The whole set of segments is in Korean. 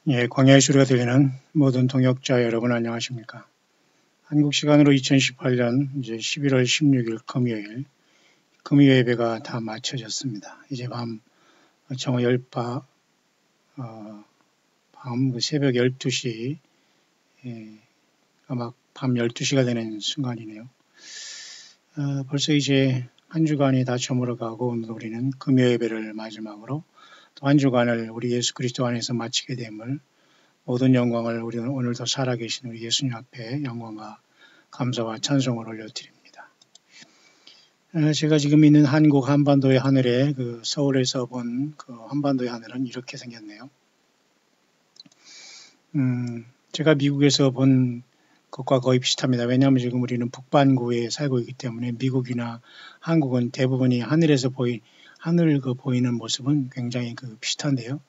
예, 광야의 소리가 들리는 모든 동역자 여러분 안녕하십니까? 한국 시간으로 2018년 이제 11월 16일 금요 예배가 다 마쳐졌습니다. 이제 정오 새벽 12시, 아마 밤 12시가 되는 순간이네요. 벌써 이제 한 주간이 다 저물어가고 오늘 우리는 금요 예배를 마지막으로 또 한 주간을 우리 예수 그리스도 안에서 마치게 됨을 모든 영광을 우리 오늘도 살아계신 우리 예수님 앞에 영광과 감사와 찬송을 올려드립니다. 제가 지금 있는 한국 한반도의 하늘에 서울에서 본 그 한반도의 하늘은 이렇게 생겼네요. 제가 미국에서 본 것과 거의 비슷합니다. 왜냐하면 지금 우리는 북반구에 살고 있기 때문에 미국이나 한국은 대부분이 하늘에서 하늘 보이는 모습은 굉장히 비슷한데요.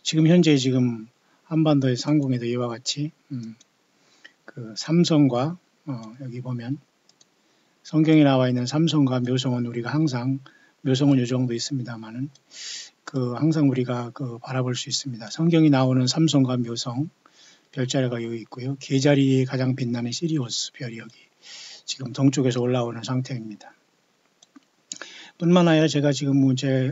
지금 현재 한반도의 상공에도 이와 같이 삼성과 여기 보면 성경에 나와 있는 삼성과 묘성은 우리가 항상 묘성은 이 정도 있습니다만은 항상 우리가 바라볼 수 있습니다. 성경이 나오는 삼성과 묘성 별자리가 여기 있고요. 계자리에 가장 빛나는 시리우스 별이 여기 지금 동쪽에서 올라오는 상태입니다. 뿐만 아니라 제가 지금 제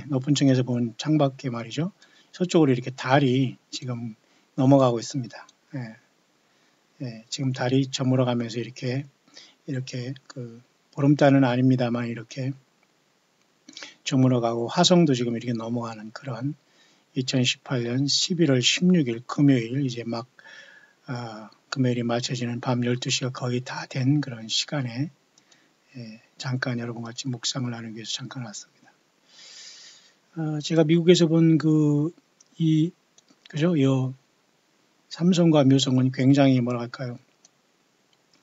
높은 층에서 본 창밖에 말이죠. 서쪽으로 이렇게 달이 지금 넘어가고 있습니다. 지금 달이 저물어 가면서 이렇게 보름달은 아닙니다만 이렇게 저물어 가고 화성도 지금 이렇게 넘어가는 그런 2018년 11월 16일 금요일 이제 금요일이 맞춰지는 밤 12시가 거의 다 된 그런 시간에 잠깐 여러분 같이 묵상을 나누기 위해서 잠깐 왔습니다. 제가 미국에서 본 요 삼성과 묘성은 굉장히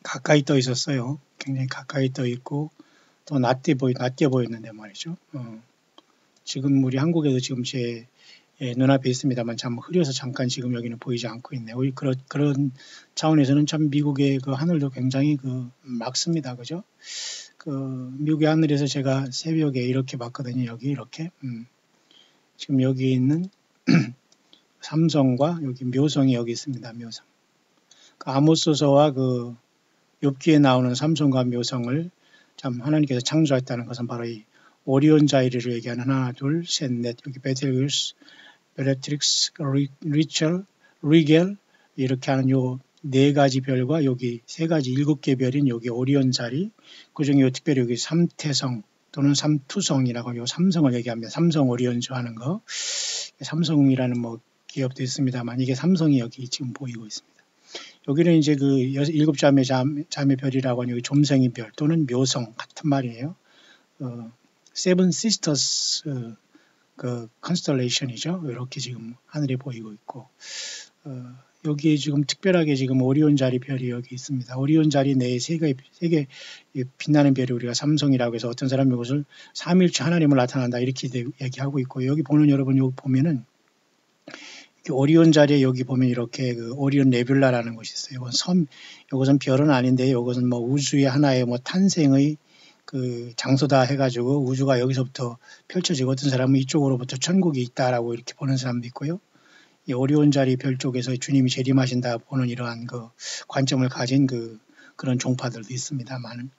가까이 떠 있었어요. 굉장히 가까이 떠 있고 또 낮게 보였는데 말이죠. 지금 우리 한국에도 지금 제 눈앞에 있습니다만 참 흐려서 잠깐 지금 여기는 보이지 않고 있네요. 그런 차원에서는 참 미국의 하늘도 굉장히 맑습니다. 그죠? 미국의 하늘에서 제가 새벽에 이렇게 봤거든요. 여기 이렇게. 지금 여기 있는 삼성과 여기 묘성이 여기 있습니다. 묘성. 아모스서와 욥기에 나오는 삼성과 묘성을 참 하나님께서 창조했다는 것은 바로 이 오리온 자이리를 얘기하는 하나, 둘, 셋, 넷 여기 베레트릭스, 리첼, 리겔 이렇게 하는 요 네 가지 별과 여기 세 가지 7개 별인 여기 오리온 자리 그중에 특별히 여기 삼태성 또는 삼투성이라고 요 삼성을 얘기합니다. 삼성 오리온주 하는 거 삼성이라는 기업도 있습니다만 이게 삼성이 여기 지금 보이고 있습니다. 여기는 이제 7자매 별이라고 하는 여기 좀생이 별 또는 묘성 같은 말이에요. 세븐 시스터스 컨스텔레이션이죠. 이렇게 지금 하늘에 보이고 있고 여기에 지금 특별하게 지금 오리온 자리 별이 여기 있습니다. 오리온 자리 내에 세 개 빛나는 별이 우리가 삼성이라고 해서 어떤 사람이 이것을 삼일체 하나님을 나타난다 이렇게 얘기하고 있고 여기 보는 여러분 여기 보면은 오리온 자리에 여기 보면 이렇게 오리온 네뷸라라는 것이 있어요. 이것은 별은 아닌데 이것은 우주의 하나의 탄생의 장소다 해가지고 우주가 여기서부터 펼쳐지고 어떤 사람은 이쪽으로부터 천국이 있다라고 이렇게 보는 사람도 있고요. 이 오리온 자리 별 쪽에서 주님이 재림하신다 보는 이러한 관점을 가진 그런 종파들도 있습니다만,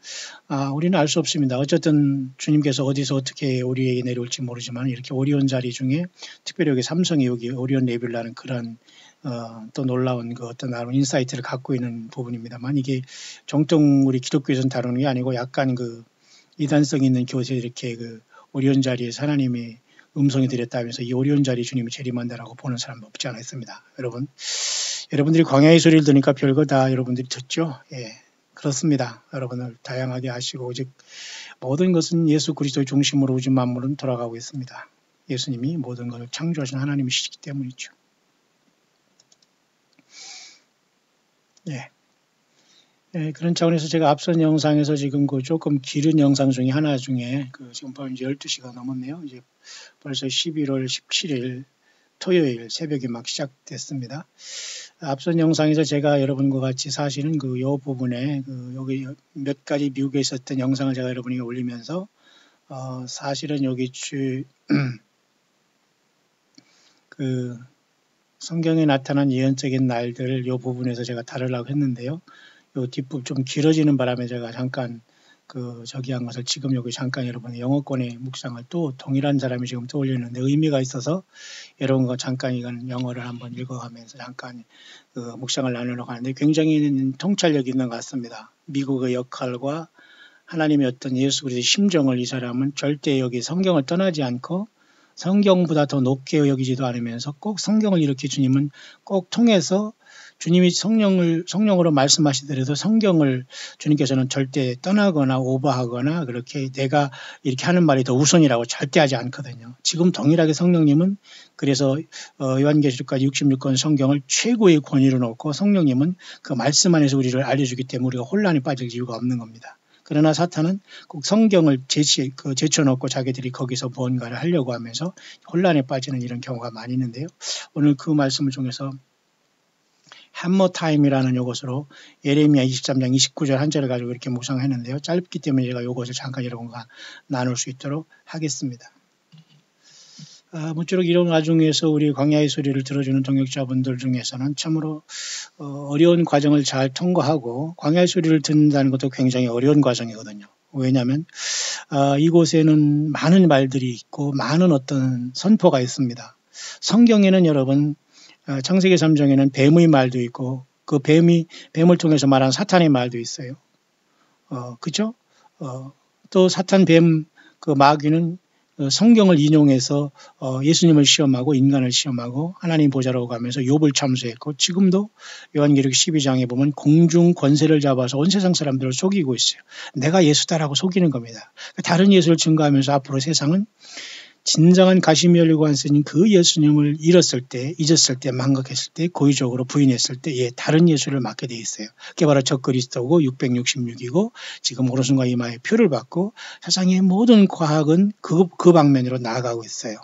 우리는 알 수 없습니다. 어쨌든 주님께서 어디서 어떻게 우리에게 내려올지 모르지만 이렇게 오리온 자리 중에 특별히 여기 삼성이 여기 오리온 네뷸라는 그런 또 놀라운 어떤 나름 인사이트를 갖고 있는 부분입니다만 이게 정통 우리 기독교에서는 다루는 게 아니고 약간 이단성 있는 교세 이렇게 오리온 자리에서 하나님이 음성이 들렸다면서 이 오리온 자리 주님이 재림한다라고 보는 사람도 없지 않아 있습니다. 여러분들이 광야의 소리를 들으니까 별거 다 여러분들이 듣죠? 예, 그렇습니다. 여러분을 다양하게 하시고 오직 모든 것은 예수 그리스도의 중심으로 우주 만물은 돌아가고 있습니다. 예수님이 모든 것을 창조하신 하나님이시기 때문이죠. 예. 그런 차원에서 제가 앞선 영상에서 지금 조금 길은 영상 중에 하나 중에 지금 벌써 이제 12시가 넘었네요. 이제 벌써 11월 17일 토요일 새벽이 막 시작됐습니다. 앞선 영상에서 제가 여러분과 같이 사실은 요 부분에 여기 몇 가지 미국에 있었던 영상을 제가 여러분에게 올리면서 사실은 여기 성경에 나타난 예언적인 날들 이 부분에서 제가 다루려고 했는데요. 이 뒷부분 좀 길어지는 바람에 제가 잠깐 저기한 것을 지금 여기 잠깐 여러분의 영어권의 묵상을 또 동일한 사람이 지금 떠올리는데 의미가 있어서 여러분과 잠깐 이건 영어를 한번 읽어가면서 잠깐 묵상을 나누려고 하는데 굉장히 통찰력 있는 것 같습니다. 미국의 역할과 하나님의 어떤 예수 그리스도의 심정을 이 사람은 절대 여기 성경을 떠나지 않고 성경보다 더 높게 여기지도 않으면서 꼭 성경을 이렇게 주님은 꼭 통해서 주님이 성령으로 말씀하시더라도 성경을 주님께서는 절대 떠나거나 오버하거나 그렇게 내가 이렇게 하는 말이 더 우선이라고 절대 하지 않거든요. 지금 동일하게 성령님은 그래서 요한계시록까지 66권 성경을 최고의 권위로 놓고 성령님은 그 말씀 안에서 우리를 알려주기 때문에 우리가 혼란에 빠질 이유가 없는 겁니다. 그러나 사탄은 꼭 성경을 제쳐놓고 자기들이 거기서 무언가를 하려고 하면서 혼란에 빠지는 이런 경우가 많이 있는데요. 오늘 그 말씀을 통해서 hammer time이라는 이것으로 예레미야 23장 29절 한 절을 가지고 이렇게 묵상했는데요. 짧기 때문에 제가 이것을 잠깐 여러분과 나눌 수 있도록 하겠습니다. 모쪼록 이런 와중에서 우리 광야의 소리를 들어주는 동역자분들 중에서는 참으로 어려운 과정을 잘 통과하고 광야의 소리를 듣는다는 것도 굉장히 어려운 과정이거든요. 왜냐하면 이곳에는 많은 말들이 있고 많은 어떤 선포가 있습니다. 성경에는 여러분 창세기 3장에는 뱀의 말도 있고 그 뱀을 통해서 말한 사탄의 말도 있어요. 그죠? 또 사탄 뱀 그 마귀는 성경을 인용해서 예수님을 시험하고 인간을 시험하고 하나님 보좌라고 가면서 욥을 참수했고 지금도 요한계시록 12장에 보면 공중 권세를 잡아서 온 세상 사람들을 속이고 있어요. 내가 예수다라고 속이는 겁니다. 다른 예수를 증거하면서 앞으로 세상은 진정한 가시미 열리고 앉으신 그 예수님을 잊었을 때, 망각했을 때, 고의적으로 부인했을 때, 다른 예수를 맡게 돼 있어요. 그게 바로 적그리스도고 666이고 지금 오른손과 이마에 표를 받고 세상의 모든 과학은 그 방면으로 나아가고 있어요.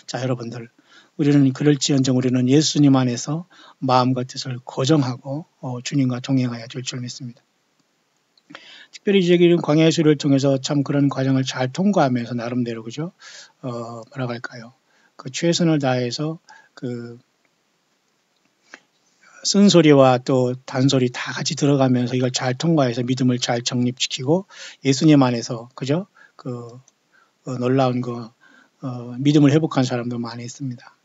자, 여러분들, 우리는 그럴지언정 우리는 예수님 안에서 마음과 뜻을 고정하고 주님과 동행해야 될 줄 믿습니다. 특별히 이제 이런 광야의 소리를 통해서 참 그런 과정을 잘 통과하면서 나름대로 그죠? 뭐라고 할까요? 그 최선을 다해서 그 쓴소리와 또 단소리 다 같이 들어가면서 이걸 잘 통과해서 믿음을 잘 정립시키고 예수님 안에서 그죠? 놀라운 믿음을 회복한 사람도 많이 있습니다.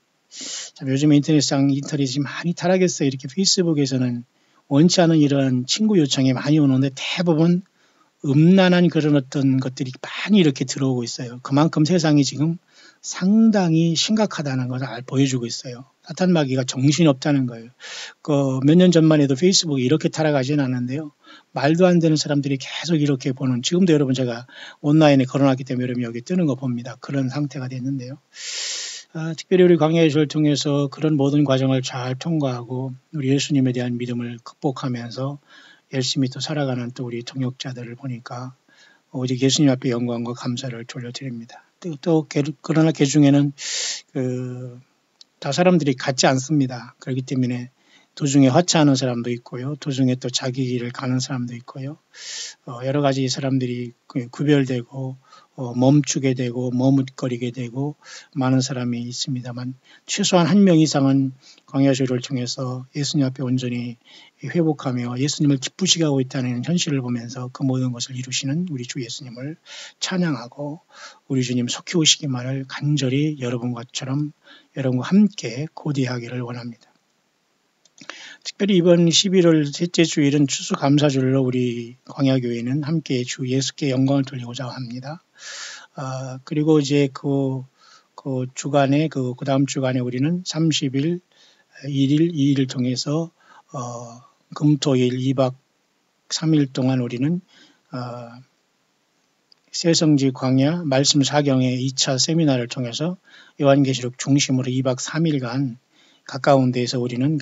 참 요즘 인터넷이 많이 타락했어요. 이렇게 페이스북에서는 원치 않은 이런 친구 요청이 많이 오는데 대부분 음란한 그런 어떤 것들이 많이 이렇게 들어오고 있어요. 그만큼 세상이 지금 상당히 심각하다는 것을 보여주고 있어요. 사탄 마귀가 정신이 없다는 거예요. 몇 년 전만 해도 페이스북이 이렇게 타락하지는 않았는데요. 말도 안 되는 사람들이 계속 이렇게 보는, 지금도 여러분 제가 온라인에 걸어놨기 때문에 여러분 여기 뜨는 거 봅니다. 그런 상태가 됐는데요. 특별히 우리 광야의 소리를 통해서 그런 모든 과정을 잘 통과하고 우리 예수님에 대한 믿음을 극복하면서 열심히 또 살아가는 또 우리 동역자들을 보니까 오직 예수님 앞에 영광과 감사를 돌려드립니다. 그러나 그 중에는 다 사람들이 같지 않습니다. 그렇기 때문에 도중에 화차하는 사람도 있고요. 도중에 또 자기 길을 가는 사람도 있고요. 여러 가지 사람들이 구별되고 멈추게 되고 머뭇거리게 되고 많은 사람이 있습니다만 최소한 한 명 이상은 광야소리를 통해서 예수님 앞에 온전히 회복하며 예수님을 기쁘시게 하고 있다는 현실을 보면서 그 모든 것을 이루시는 우리 주 예수님을 찬양하고 우리 주님 속히 오시기만을 간절히 여러분과 함께 고대하기를 원합니다. 특별히 이번 11월 셋째 주일은 추수감사주일로 우리 광야교회는 함께 주 예수께 영광을 돌리고자 합니다. 그리고 이제 그 주간에 그 다음 주간에 우리는 30일, 1일, 2일을 통해서 금토일 2박 3일 동안 우리는 새성지 광야 말씀 사경의 2차 세미나를 통해서 요한계시록 중심으로 2박 3일간 가까운 데에서 우리는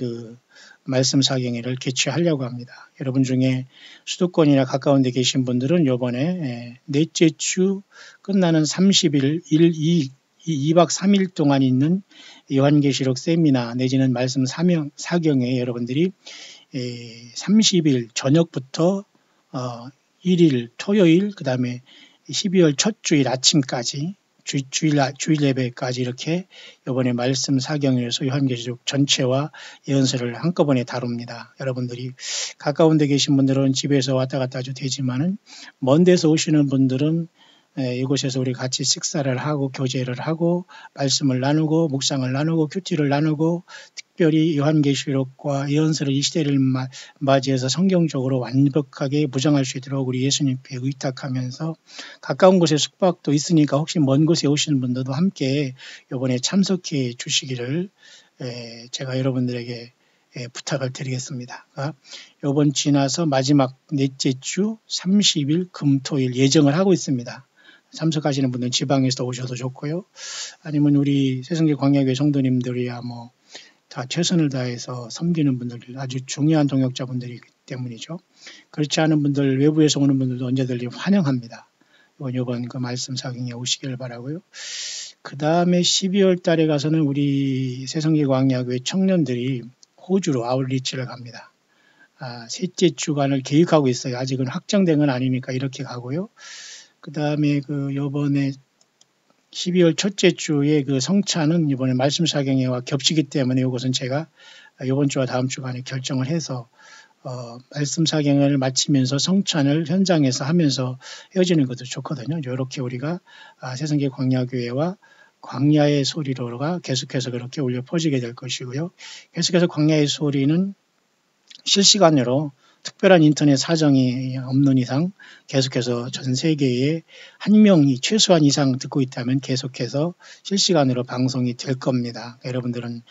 말씀 사경회를 개최하려고 합니다. 여러분 중에 수도권이나 가까운 데 계신 분들은 이번에 넷째 주 끝나는 30일 2박 3일 동안 있는 요한계시록 세미나 내지는 말씀 사경회에 여러분들이 30일 저녁부터 1일 토요일 그 다음에 12월 첫 주일 아침까지 주일 예배까지 이렇게 이번에 말씀 사경에서 요한계시록 전체와 예언서를 한꺼번에 다룹니다. 여러분들이 가까운 데 계신 분들은 집에서 왔다 갔다 해도 되지만은 먼 데서 오시는 분들은 이곳에서 우리 같이 식사를 하고 교제를 하고 말씀을 나누고 묵상을 나누고 큐티를 나누고 특별히 요한계시록과 예언서를 이 시대를 맞이해서 성경적으로 완벽하게 무장할 수 있도록 우리 예수님께 의탁하면서 가까운 곳에 숙박도 있으니까 혹시 먼 곳에 오시는 분들도 함께 이번에 참석해 주시기를 제가 여러분들에게 부탁을 드리겠습니다. 이번 지나서 마지막 넷째 주 30일 금토일 예정을 하고 있습니다. 참석하시는 분들은 지방에서 오셔도 좋고요. 아니면 우리 새성계 광야교회 성도님들이야 뭐 다 최선을 다해서 섬기는 분들 아주 중요한 동역자분들이기 때문이죠. 그렇지 않은 분들 외부에서 오는 분들도 언제든지 환영합니다. 이번 그 말씀 사경에 오시기를 바라고요. 그 다음에 12월 달에 가서는 우리 새성계 광야교회 청년들이 호주로 아울리치를 갑니다. 셋째 주간을 계획하고 있어요. 아직은 확정된 건 아니니까 이렇게 가고요. 그 다음에 요번에 12월 첫째 주에 그 성찬은 이번에 말씀 사경회와 겹치기 때문에 이것은 제가 이번 주와 다음 주간에 결정을 해서 말씀 사경회를 마치면서 성찬을 현장에서 하면서 헤어지는 것도 좋거든요. 이렇게 우리가 새성계 광야교회와 광야의 소리로가 계속해서 그렇게 울려 퍼지게 될 것이고요. 계속해서 광야의 소리는 실시간으로 특별한 인터넷 사정이 없는 이상 계속해서 전 세계에 한 명이 최소한 이상 듣고 있다면 계속해서 실시간으로 방송이 될 겁니다. 여러분들은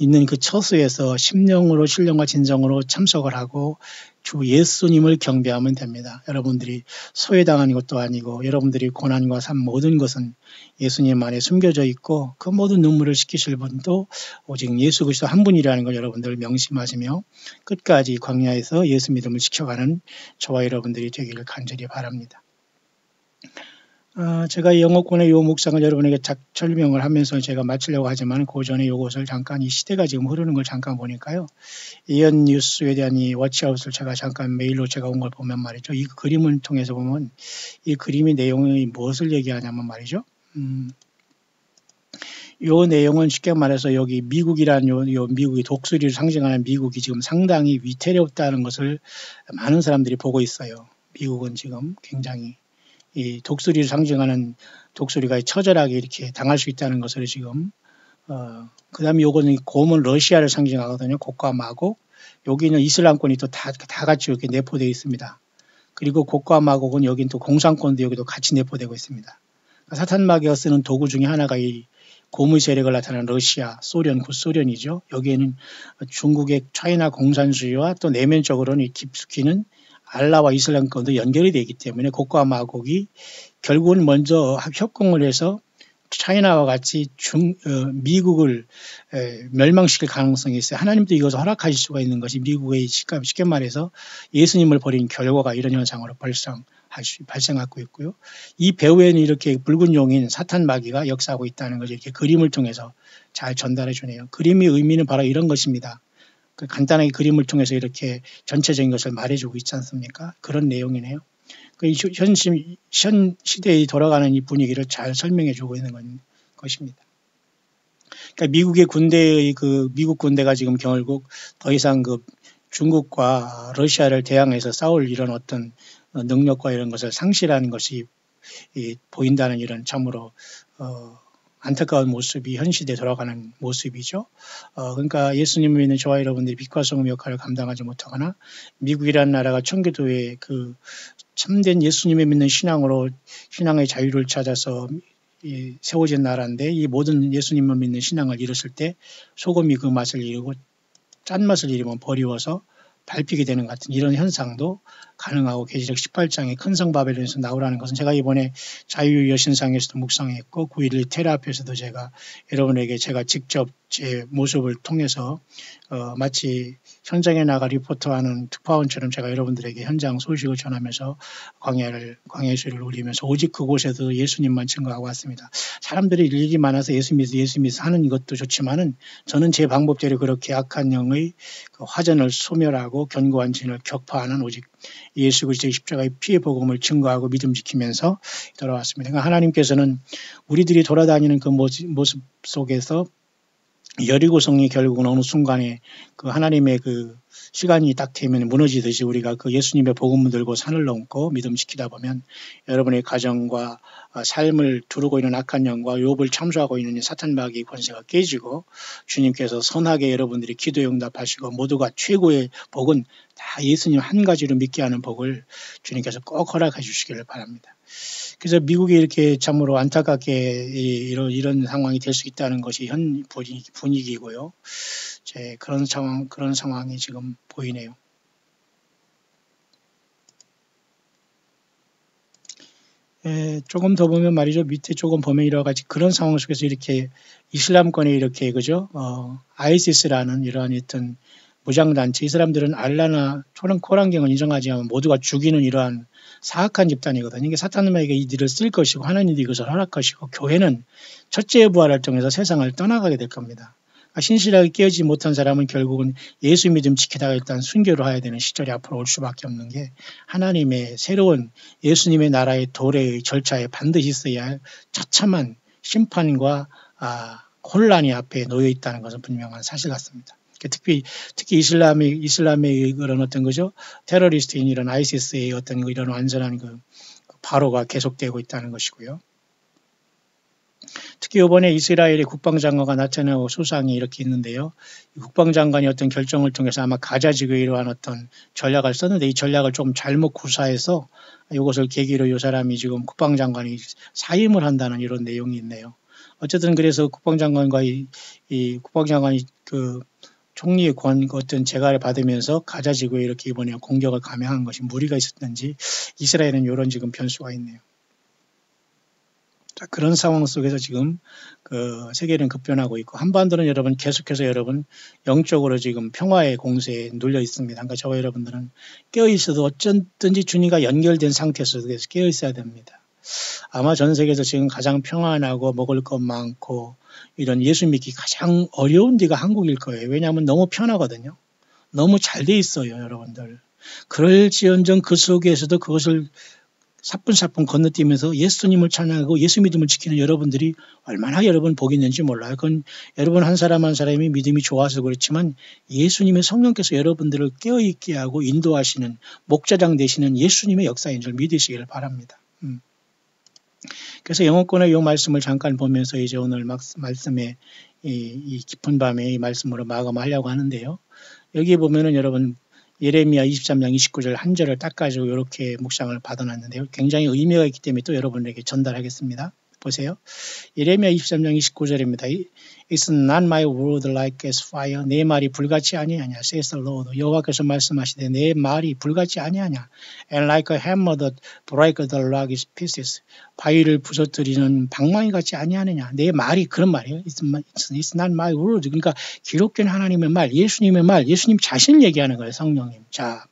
있는 그 처소에서 심령으로 신령과 진정으로 참석을 하고 주 예수님을 경배하면 됩니다. 여러분들이 소외당한 것도 아니고 여러분들이 고난과 삶 모든 것은 예수님 안에 숨겨져 있고 그 모든 눈물을 씻기실 분도 오직 예수 그리스도 한 분이라는 걸 여러분들 명심하시며 끝까지 광야에서 예수 믿음을 지켜가는 저와 여러분들이 되기를 간절히 바랍니다. 제가 영어권의 요 묵상을 여러분에게 설명을 하면서 제가 마치려고 하지만 그 전에 요것을 잠깐 이 시대가 지금 흐르는 걸 잠깐 보니까요. 이언 뉴스에 대한 이 워치아웃을 제가 잠깐 메일로 제가 온 걸 보면 말이죠. 이 그림을 통해서 보면 이 그림의 내용이 무엇을 얘기하냐면 말이죠. 요 내용은 쉽게 말해서 여기 미국이란 요 미국이 독수리를 상징하는 미국이 지금 상당히 위태롭다는 것을 많은 사람들이 보고 있어요. 미국은 지금 굉장히 이 독수리를 상징하는 독수리가 처절하게 이렇게 당할 수 있다는 것을 지금 그 다음에 요거는 곰은 러시아를 상징하거든요. 곡과 마곡. 여기는 이슬람권이 또 다 같이 이렇게 내포되어 있습니다. 그리고 곡과 마곡은 여긴 또 공산권도 여기도 같이 내포되고 있습니다. 사탄 마귀가 쓰는 도구 중에 하나가 이 고무 세력을 나타내는 러시아, 소련, 구소련이죠. 여기에는 중국의 차이나 공산주의와 또 내면적으로는 깊숙이는 알라와 이슬람권도 연결이 되기 때문에 곡과 마곡이 결국은 먼저 협공을 해서 차이나와 같이 미국을 멸망시킬 가능성이 있어요. 하나님도 이것을 허락하실 수가 있는 것이 미국의 쉽게 말해서 예수님을 버린 결과가 이런 현상으로 발생하고 있고요. 이 배후에는 이렇게 붉은 용인 사탄 마귀가 역사하고 있다는 것을 이렇게 그림을 통해서 잘 전달해 주네요. 그림의 의미는 바로 이런 것입니다. 간단하게 그림을 통해서 이렇게 전체적인 것을 말해주고 있지 않습니까? 그런 내용이네요. 현 시대에 돌아가는 이 분위기를 잘 설명해주고 있는 것입니다. 그러니까 미국의 군대의 미국 군대가 지금 결국 더 이상 중국과 러시아를 대항해서 싸울 이런 어떤 능력과 이런 것을 상실하는 것이 보인다는 이런 참으로 안타까운 모습이 현 시대에 돌아가는 모습이죠. 그러니까 예수님을 믿는 저와 여러분들이 빛과 소금 역할을 감당하지 못하거나 미국이라는 나라가 청교도의 참된 예수님을 믿는 신앙으로 신앙의 자유를 찾아서 세워진 나라인데 이 모든 예수님을 믿는 신앙을 잃었을 때 소금이 그 맛을 잃고 짠맛을 잃으면 버리워서 밟히게 되는 같은 이런 현상도 가능하고 계시록 18장에 큰 성 바벨론에서 나오라는 것은 제가 이번에 자유여신상에서도 묵상했고 9.11 테라피에서도 제가 여러분에게 제가 직접 제 모습을 통해서 마치 현장에 나가 리포터하는 특파원처럼 제가 여러분들에게 현장 소식을 전하면서 광야의 소리를 울리면서 오직 그곳에도 예수님만 증거하고 왔습니다. 사람들이 일이 많아서 예수 믿어 하는 것도 좋지만은 저는 제 방법대로 그렇게 악한 영의 화전을 소멸하고 반대하고 견고한 진을 격파하는 오직 예수 그리스도의 십자가의 피의 복음을 증거하고 믿음 지키면서 돌아왔습니다. 그러니까 하나님께서는 우리들이 돌아다니는 그 모습 속에서 여리고성이 결국은 어느 순간에 그 하나님의 그 시간이 딱 되면 무너지듯이 우리가 그 예수님의 복음을 들고 산을 넘고 믿음 지키다 보면 여러분의 가정과 삶을 두르고 있는 악한 영과 욥을 참수하고 있는 사탄 마귀의 권세가 깨지고 주님께서 선하게 여러분들이 기도에 응답하시고 모두가 최고의 복은 다 예수님 한 가지로 믿게 하는 복을 주님께서 꼭 허락해 주시기를 바랍니다. 그래서 미국이 이렇게 참으로 안타깝게 이런 상황이 될 수 있다는 것이 현 분위기고요. 그런 상황이 지금 보이네요. 조금 더 보면 말이죠. 밑에 조금 보면 이와 같이 그런 상황 속에서 이렇게 이슬람권에 이렇게 그죠? ISIS라는 이러한 어떤 무장단체, 이 사람들은 알라나 코란경을 인정하지 않으면 모두가 죽이는 이러한 사악한 집단이거든요. 이게 사탄에게 이들을 쓸 것이고 하나님도 이것을 허락하시고 교회는 첫째의 부활을 통해서 세상을 떠나가게 될 겁니다. 신실하게 깨어지지 못한 사람은 결국은 예수 믿음 지키다가 일단 순교를 해야 되는 시절이 앞으로 올 수밖에 없는 게 하나님의 새로운 예수님의 나라의 도래의 절차에 반드시 있어야 할 처참한 심판과 혼란이 앞에 놓여 있다는 것은 분명한 사실 같습니다. 특히 이슬람의 그런 어떤 거죠 테러리스트인 이런 ISIS의 어떤 이런 완전한 그 바로가 계속되고 있다는 것이고요. 특히 이번에 이스라엘의 국방장관과 나타나고 수상이 이렇게 있는데요. 국방장관이 어떤 결정을 통해서 아마 가자 지구에 이러한 어떤 전략을 썼는데 이 전략을 조금 잘못 구사해서 이것을 계기로 이 사람이 지금 국방장관이 사임을 한다는 이런 내용이 있네요. 어쨌든 그래서 국방장관과 이 국방장관이 그 총리의 어떤 재가를 받으면서 가자 지구에 이렇게 이번에 공격을 감행한 것이 무리가 있었는지 이스라엘은 이런 지금 변수가 있네요. 자, 그런 상황 속에서 지금 그 세계는 급변하고 있고 한반도는 여러분 계속해서 여러분 영적으로 지금 평화의 공세에 눌려 있습니다. 그러니까 저와 여러분들은 깨어 있어도 어쩐든지 주님과 연결된 상태에서 깨어 있어야 됩니다. 아마 전 세계에서 지금 가장 평안하고 먹을 것 많고 이런 예수 믿기 가장 어려운 데가 한국일 거예요. 왜냐하면 너무 편하거든요. 너무 잘 돼 있어요, 여러분들. 그럴지언정 그 속에서도 그것을 사뿐사뿐 건너뛰면서 예수님을 찬양하고 예수 믿음을 지키는 여러분들이 얼마나 여러분 복이 있는지 몰라요. 그건 여러분 한 사람 한 사람이 믿음이 좋아서 그렇지만 예수님의 성령께서 여러분들을 깨어있게 하고 인도하시는 목자장 되시는 예수님의 역사인 줄 믿으시기를 바랍니다. 그래서 영어권의 이 말씀을 잠깐 보면서 이제 오늘 말씀에 이 깊은 밤에 이 말씀으로 마감하려고 하는데요. 여기 보면은 여러분 예레미야 23장 29절 한 절을 딱 가지고 이렇게 묵상을 받아놨는데요. 굉장히 의미가 있기 때문에 또 여러분에게 전달하겠습니다. 보세요. 예레미야 23장 29절입니다. It's not my word like as fire. 내 말이 불같이 아니하냐. says the Lord. 여호와께서 말씀하시되 내 말이 불같이 아니하냐. And like a hammer that break the rock in pieces. 바위를 부서뜨리는 방망이 같이 아니하느냐. 내 말이 그런 말이에요. It's not my word. 그러니까 기록된 하나님의 말, 예수님의 말, 예수님 자신을 얘기하는 거예요. 성령님. 자,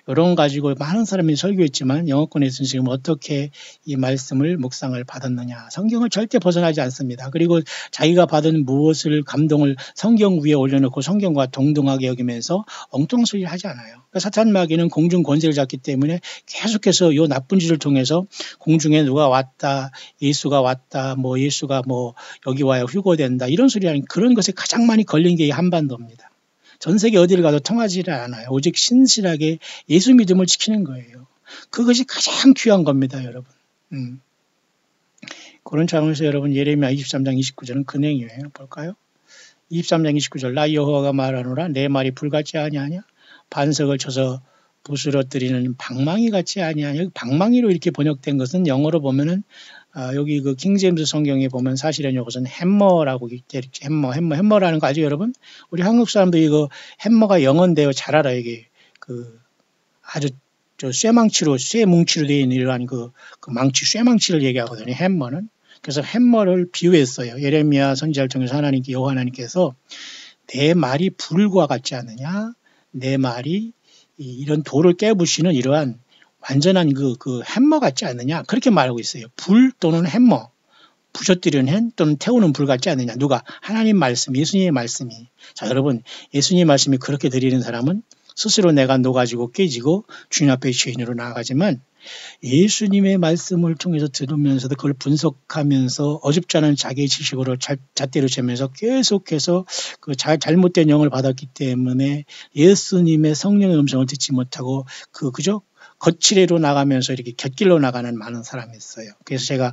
이런 가지고 많은 사람이 설교했지만 영어권에서는 지금 어떻게 이 말씀을 묵상을 받았느냐. 성경을 절대 벗어나지 않습니다. 그리고 자기가 받은 무엇을 감동을 성경 위에 올려놓고 성경과 동등하게 여기면서 엉뚱한 소리를 하지 않아요. 그러니까 사탄 마귀는 공중 권세를 잡기 때문에 계속해서 이 나쁜 짓을 통해서 공중에 누가 왔다, 예수가 왔다, 뭐 예수가 뭐 여기 와야 휴거된다 이런 소리 하는 그런 것에 가장 많이 걸린 게 이 한반도입니다. 전 세계 어디를 가도 통하지를 않아요. 오직 신실하게 예수 믿음을 지키는 거예요. 그것이 가장 귀한 겁니다, 여러분. 그런 차원에서 여러분 예레미야 23장 29절은 근행이에요. 볼까요? 23장 29절 나 여호와가 말하노라 내 말이 불같이 아니하냐 반석을 쳐서 부스러뜨리는 방망이 같이 아니하냐. 방망이로 이렇게 번역된 것은 영어로 보면은 여기 그 킹제임스 성경에 보면 사실은 이것은 해머라고 해머라는 거 알죠, 여러분? 우리 한국 사람도 이거 해머가 영어인데요. 잘 알아요, 이게 그 아주 쇠뭉치로 되어 있는 이러한 그 망치, 쇠망치를 얘기하거든요. 해머는. 그래서 해머를 비유했어요. 예레미야 선지자를 통해서 여호와 하나님께서 내 말이 불과 같지 않느냐? 내 말이 이런 돌을 깨부시는 이러한 완전한 그 해머 같지 않느냐 그렇게 말하고 있어요. 불 또는 해머 부셔뜨리는 햄 또는 태우는 불 같지 않느냐. 누가? 하나님 말씀, 예수님의 말씀이. 자 여러분 예수님의 말씀이 그렇게 드리는 사람은 스스로 내가 녹아지고 깨지고 주님 앞에 죄인으로 나아가지만 예수님의 말씀을 통해서 들으면서도 그걸 분석하면서 어줍지 않은 자기의 지식으로 잣대로 재면서 계속해서 그 잘못된 영을 받았기 때문에 예수님의 성령의 음성을 듣지 못하고 그저 거칠애로 나가면서 이렇게 곁길로 나가는 많은 사람이 있어요. 그래서 제가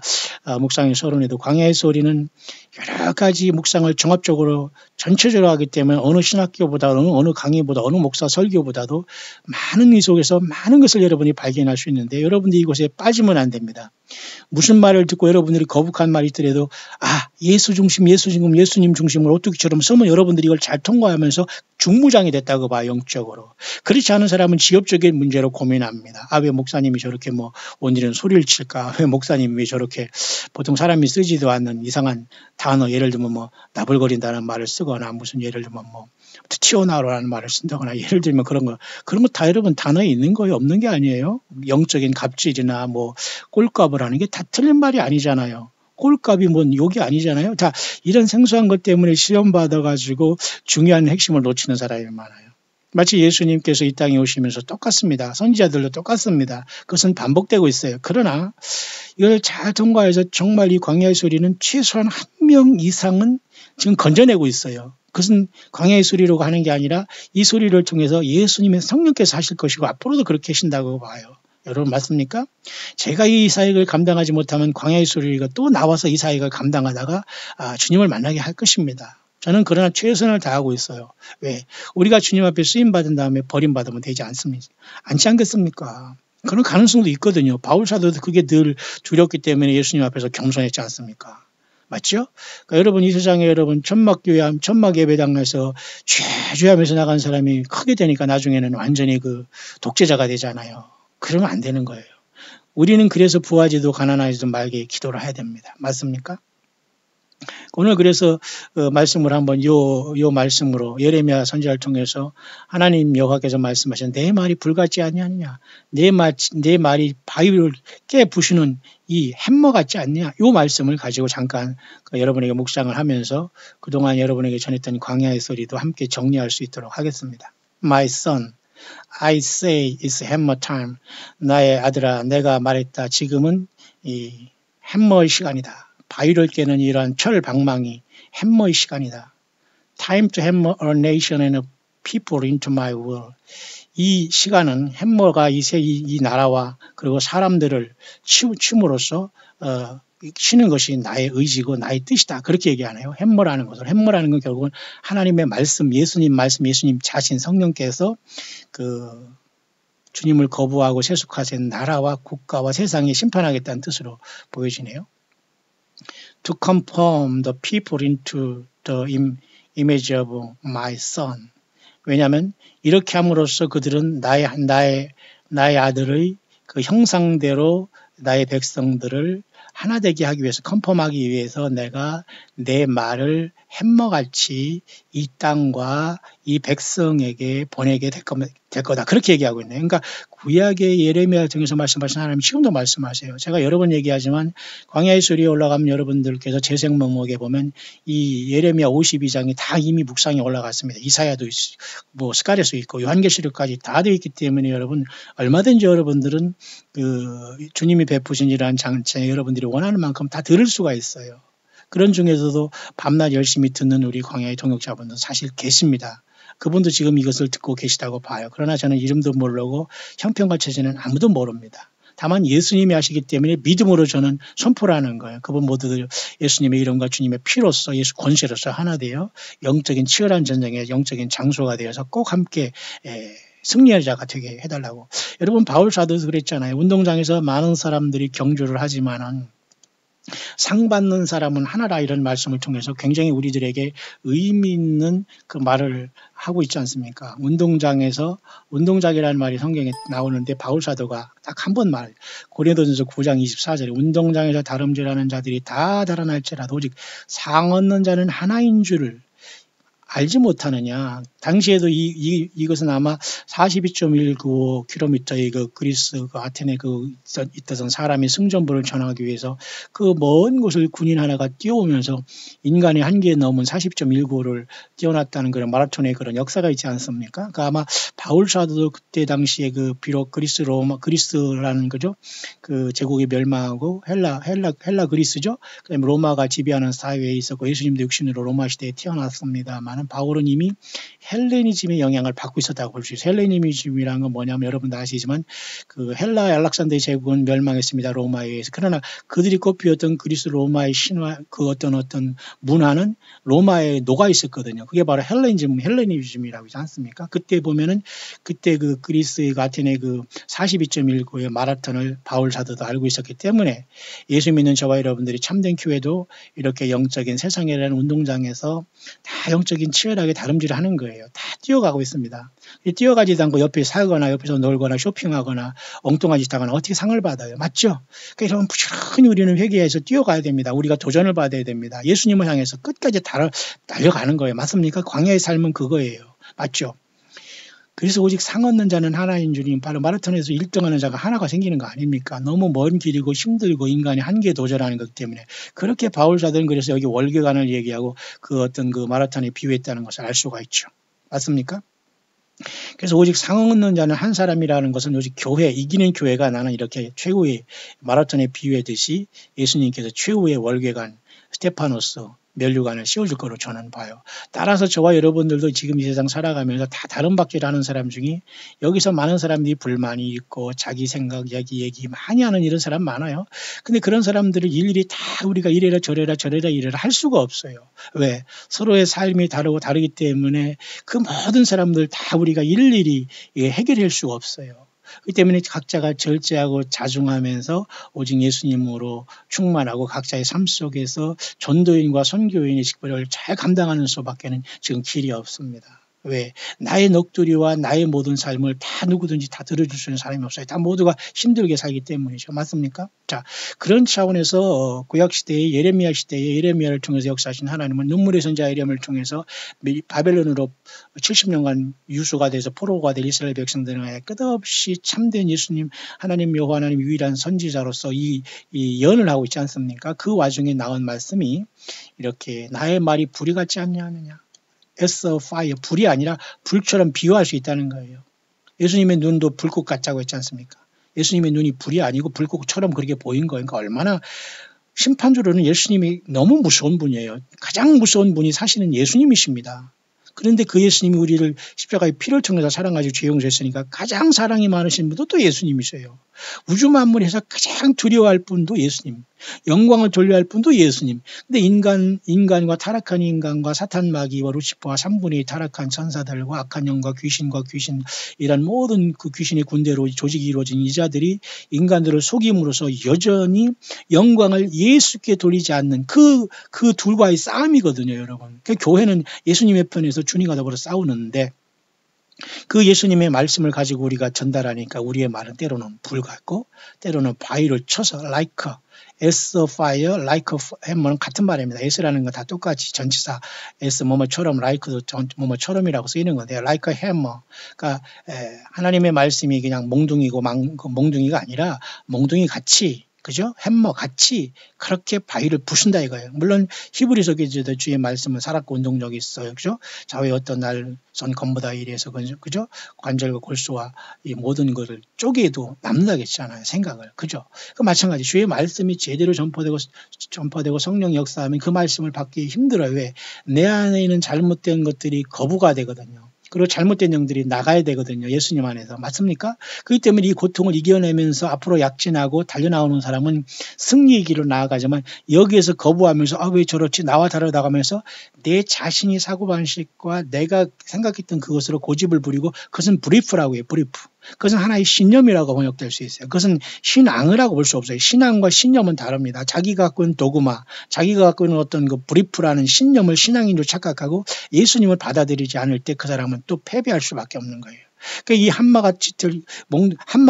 묵상의 서론에도 광야의 소리는 여러 가지 묵상을 종합적으로 전체적으로 하기 때문에 어느 신학교보다 어느 강의보다 어느 목사 설교보다도 많은 이 속에서 많은 것을 여러분이 발견할 수 있는데 여러분들이 이곳에 빠지면 안 됩니다. 무슨 말을 듣고 여러분들이 거북한 말이 있더라도 예수 중심, 예수님 중심으로 어떻게처럼 쓰면 여러분들이 이걸 잘 통과하면서 중무장이 됐다고 봐요. 영적으로. 그렇지 않은 사람은 지엽적인 문제로 고민합니다. 왜 목사님이 저렇게 오늘은 소리를 칠까? 왜 목사님이 왜 저렇게 보통 사람이 쓰지도 않는 이상한 단어 예를 들면 나불거린다는 말을 쓰거나 무슨 예를 들면 튀어나오라는 말을 쓴다거나 예를 들면 그런 거 다 여러분 단어에 있는 거예요. 없는 게 아니에요. 영적인 갑질이나 꼴값을 하는 게 다 틀린 말이 아니잖아요. 꼴값이 욕이 아니잖아요. 다 이런 생소한 것 때문에 시험 받아가지고 중요한 핵심을 놓치는 사람이 많아요. 마치 예수님께서 이 땅에 오시면서 똑같습니다. 선지자들도 똑같습니다. 그것은 반복되고 있어요. 그러나 이걸 잘 통과해서 정말 이 광야의 소리는 최소한 한 명 이상은 지금 건져내고 있어요. 그것은 광야의 소리라고 하는 게 아니라 이 소리를 통해서 예수님의 성령께서 하실 것이고 앞으로도 그렇게 하신다고 봐요. 여러분 맞습니까? 제가 이 사역을 감당하지 못하면 광야의 소리가 또 나와서 이 사역을 감당하다가 주님을 만나게 할 것입니다. 저는 그러나 최선을 다하고 있어요. 왜? 우리가 주님 앞에 쓰임받은 다음에 버림받으면 되지 않지 않겠습니까? 그런 가능성도 있거든요. 바울 사도도 그게 늘 두렵기 때문에 예수님 앞에서 겸손했지 않습니까? 맞죠? 그러니까 여러분 이 세상에 여러분 천막 예배당에서 죄하면서 나간 사람이 크게 되니까 나중에는 완전히 독재자가 되잖아요. 그러면 안 되는 거예요. 우리는 그래서 부하지도 가난하지도 말게 기도를 해야 됩니다. 맞습니까? 오늘 그래서 말씀을 한번 요 말씀으로 예레미야 선지자를 통해서 하나님 여호와께서 말씀하신 내 말이 불같지 아니하느냐 내 말이 바위를 깨부수는 이 햄머 같지 않냐 요 말씀을 가지고 잠깐 여러분에게 묵상을 하면서 그동안 여러분에게 전했던 광야의 소리도 함께 정리할 수 있도록 하겠습니다. My son, I say it's hammer time. 나의 아들아 내가 말했다. 지금은 이 햄머의 시간이다. 바위를 깨는 이러한 철방망이 햄머의 시간이다. Time to hammer a nation and a people into my world. 이 시간은 햄머가 이 나라와 그리고 사람들을 침으로써 치는 것이 나의 의지고 나의 뜻이다. 그렇게 얘기하네요. 햄머라는 것을. 햄머라는 건 결국은 하나님의 말씀, 예수님 자신 성령께서 주님을 거부하고 세속하신 나라와 국가와 세상에 심판하겠다는 뜻으로 보여지네요. To conform the people into the image of my son. 왜냐하면 이렇게 함으로써 그들은 나의 아들의 그 형상대로 나의 백성들을 하나 되게 하기 위해서 컨펌하기 위해서 내가 내 말을 햄머같이 이 땅과 이 백성에게 보내게 될 거다. 그렇게 얘기하고 있네요. 그러니까 구약의 예레미야를 통해서 말씀하신 하나님 지금도 말씀하세요. 제가 여러 번 얘기하지만 광야의 소리에 올라가면 여러분들께서 재생목록에 보면 이 예레미야 52장이 다 이미 묵상에 올라갔습니다. 이사야도 스가랴서 있고 요한계시록까지 다 되어 있기 때문에 여러분 얼마든지 여러분들은 주님이 베푸신 이러한 장체 여러분들이 원하는 만큼 다 들을 수가 있어요. 그런 중에서도 밤낮 열심히 듣는 우리 광야의 동역자분들 사실 계십니다. 그분도 지금 이것을 듣고 계시다고 봐요. 그러나 저는 이름도 모르고 형편과 처지는 아무도 모릅니다. 다만 예수님이 하시기 때문에 믿음으로 저는 선포를 거예요. 그분 모두들 예수님의 이름과 주님의 피로서 예수 권세로서 하나 되어 영적인 치열한 전쟁의 영적인 장소가 되어서 꼭 함께 승리의 자가 되게 해달라고. 여러분 바울 사도도 그랬잖아요. 운동장에서 많은 사람들이 경주를 하지만은 상 받는 사람은 하나라 이런 말씀을 통해서 굉장히 우리들에게 의미 있는 그 말을 하고 있지 않습니까? 운동장이라는 말이 성경에 나오는데 바울 사도가 딱 한 번 말 고린도전서 9장 24절에 운동장에서 다름질하는 자들이 다 달아날지라도 오직 상 얻는 자는 하나인 줄을 알지 못하느냐. 당시에도 이것은 아마 42.195km의 그 그리스 그 아테네 있던 사람이 승전보를 전하기 위해서 그 먼 곳을 군인 하나가 뛰어오면서 인간의 한계에 넘은 40.195를 뛰어났다는 그런 마라톤의 그런 역사가 있지 않습니까? 그러니까 아마 바울 사도도 그때 당시에 그 비록 그리스라는 거죠. 그 제국이 멸망하고 헬라 그리스죠. 그다음에 로마가 지배하는 사회에 있었고 예수님도 육신으로 로마 시대에 태어났습니다만은 바울은 이미 헬레니즘의 영향을 받고 있었다고 볼 수 있어요. 헬레니즘이라는 건 뭐냐면 여러분도 아시지만 그 헬라 알렉산더의 제국은 멸망했습니다. 로마에 의해서. 그러나 그들이 꽃피웠던 그리스 로마의 신화 그 어떤 문화는 로마에 녹아 있었거든요. 그게 바로 헬레니즘이라고 하지 않습니까? 그때 보면은 그때 그 그리스의 아테네 그 42.195의 마라톤을 바울 사도도 알고 있었기 때문에 예수 믿는 저와 여러분들이 참된 교회도 이렇게 영적인 세상이라는 운동장에서 다 영적인 치열하게 다름질을 하는 거예요. 다 뛰어가고 있습니다. 뛰어가지도 않고 옆에 살거나 옆에서 놀거나 쇼핑하거나 엉뚱한 짓 하거나 어떻게 상을 받아요. 맞죠? 그러니까 이런 부지런히 우리는 회개해서 뛰어가야 됩니다. 우리가 도전을 받아야 됩니다. 예수님을 향해서 끝까지 달려가는 거예요. 맞습니까? 광야의 삶은 그거예요. 맞죠? 그래서 오직 상 얻는 자는 하나인 주님, 바로 마라톤에서 1등하는 자가 하나가 생기는 거 아닙니까? 너무 먼 길이고 힘들고 인간이 한계에 도전하는 것 때문에 그렇게 바울 사도는 그래서 여기 월계관을 얘기하고 그 어떤 그 마라톤에 비유했다는 것을 알 수가 있죠. 맞습니까? 그래서 오직 상 얻는 자는 한 사람이라는 것은 오직 교회, 이기는 교회가 나는 이렇게 최후의 마라톤에 비유했듯이 예수님께서 최후의 월계관, 스테파노스, 면류관을 씌워줄 거로 저는 봐요. 따라서 저와 여러분들도 지금 이 세상 살아가면서 다 다른 박질 하는 사람 중에 여기서 많은 사람들이 불만이 있고 자기 생각, 얘기 많이 하는 이런 사람 많아요. 근데 그런 사람들을 일일이 다 우리가 이래라 저래라 할 수가 없어요. 왜? 서로의 삶이 다르기 때문에 그 모든 사람들 다 우리가 일일이 해결할 수가 없어요. 그렇기 때문에 각자가 절제하고 자중하면서 오직 예수님으로 충만하고 각자의 삶 속에서 전도인과 선교인의 직분을 잘 감당하는 수밖에는 지금 길이 없습니다. 왜? 나의 넋두리와 나의 모든 삶을 다 누구든지 다 들어줄 수 있는 사람이 없어요. 다 모두가 힘들게 살기 때문이죠. 맞습니까? 자, 그런 차원에서 구약시대의 예레미야 시대에 예레미야를 통해서 역사하신 하나님은 눈물의 선자 예레미야를 통해서 바벨론으로 70년간 유수가 돼서 포로가 될 이스라엘 백성들에 끝없이 참된 예수님 하나님 여호와 하나님 유일한 선지자로서 이 예언을 하고 있지 않습니까? 그 와중에 나온 말씀이 이렇게 나의 말이 불이 같지 않냐 하느냐. as a fire, 불이 아니라 불처럼 비유할 수 있다는 거예요. 예수님의 눈도 불꽃 같자고 했지 않습니까? 예수님의 눈이 불이 아니고 불꽃처럼 그렇게 보인 거예요. 그러니까 얼마나 심판주로는 예수님이 너무 무서운 분이에요. 가장 무서운 분이 사실은 예수님이십니다. 그런데 그 예수님이 우리를 십자가의 피를 통해서 사랑하시고 죄 용서했으니까 가장 사랑이 많으신 분도 또 예수님이세요. 우주 만물에서 가장 두려워할 분도 예수님. 영광을 돌려야 할 분도 예수님. 근데 인간과 타락한 인간과 사탄 마귀와 루시퍼와 3분의 타락한 천사들과 악한 영과 귀신 이런 모든 그 귀신의 군대로 조직이 이루어진 이 자들이 인간들을 속임으로써 여전히 영광을 예수께 돌리지 않는 그 둘과의 싸움이거든요, 여러분. 그 교회는 예수님의 편에서 주님과 더불어 싸우는데 그 예수님의 말씀을 가지고 우리가 전달하니까 우리의 말은 때로는 불 같고 때로는 바위를 쳐서 like as a fire, like a hammer는 같은 말입니다. as라는 건 다 똑같이 전치사 as 뭐뭐처럼 like도 뭐뭐처럼이라고 쓰이는 건데요. like a hammer. 그러니까 하나님의 말씀이 그냥 몽둥이고 몽둥이가 아니라 몽둥이 같이 그죠? 햄머 같이 그렇게 바위를 부순다 이거예요. 물론 히브리서 기저도 주의 말씀은 살았고 운동력이 있어요. 그죠? 좌우의 어떤 날선 검보다 이래서 그죠? 관절과 골수와 이 모든 것을 쪼개도 남다겠잖아요. 생각을. 그죠? 그 마찬가지 주의 말씀이 제대로 전파되고 성령 역사하면 그 말씀을 받기 힘들어요. 왜? 내 안에 있는 잘못된 것들이 거부가 되거든요. 그리고 잘못된 영들이 나가야 되거든요. 예수님 안에서. 맞습니까? 그렇기 때문에 이 고통을 이겨내면서 앞으로 약진하고 달려나오는 사람은 승리의 길로 나아가지만 여기에서 거부하면서 왜 저렇지 나와 다르다가면서 내 자신이 사고방식과 내가 생각했던 그것으로 고집을 부리고 그것은 브리프라고 해요. 브리프. 그것은 하나의 신념이라고 번역될 수 있어요. 그것은 신앙이라고 볼 수 없어요. 신앙과 신념은 다릅니다. 자기가 갖고 있는 도그마, 자기가 갖고 있는 어떤 그 브리프라는 신념을 신앙인 줄 착각하고 예수님을 받아들이지 않을 때 그 사람은 또 패배할 수밖에 없는 거예요. 그러니까 이 한마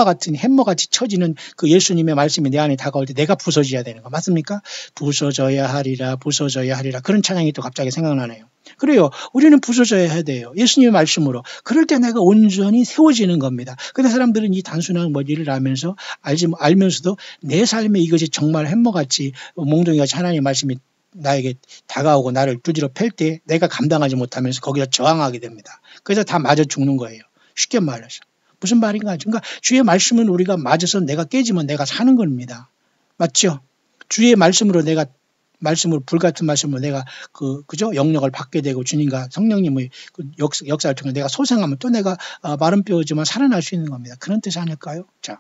같은 햄머같이 쳐지는 그 예수님의 말씀이 내 안에 다가올 때 내가 부서져야 되는 거 맞습니까? 부서져야 하리라, 부서져야 하리라. 그런 찬양이 또 갑자기 생각나네요. 그래요. 우리는 부서져야 돼요. 예수님의 말씀으로. 그럴 때 내가 온전히 세워지는 겁니다. 근데 사람들은 이 단순한 일을 알면서도 내 삶에 이것이 정말 햄머같이 몽둥이같이 하나님의 말씀이 나에게 다가오고 나를 두드려 팰 때 내가 감당하지 못하면서 거기서 저항하게 됩니다. 그래서 다 맞아 죽는 거예요. 쉽게 말해서. 무슨 말인가? 그러니까 주의 말씀은 우리가 맞아서 내가 깨지면 내가 사는 겁니다. 맞죠? 주의 말씀으로 불같은 말씀으로 내가 그죠? 영역을 받게 되고 주님과 성령님의 그 역사를 통해 내가 소생하면 또 내가 마른 뼈지만 살아날 수 있는 겁니다. 그런 뜻이 아닐까요? 자.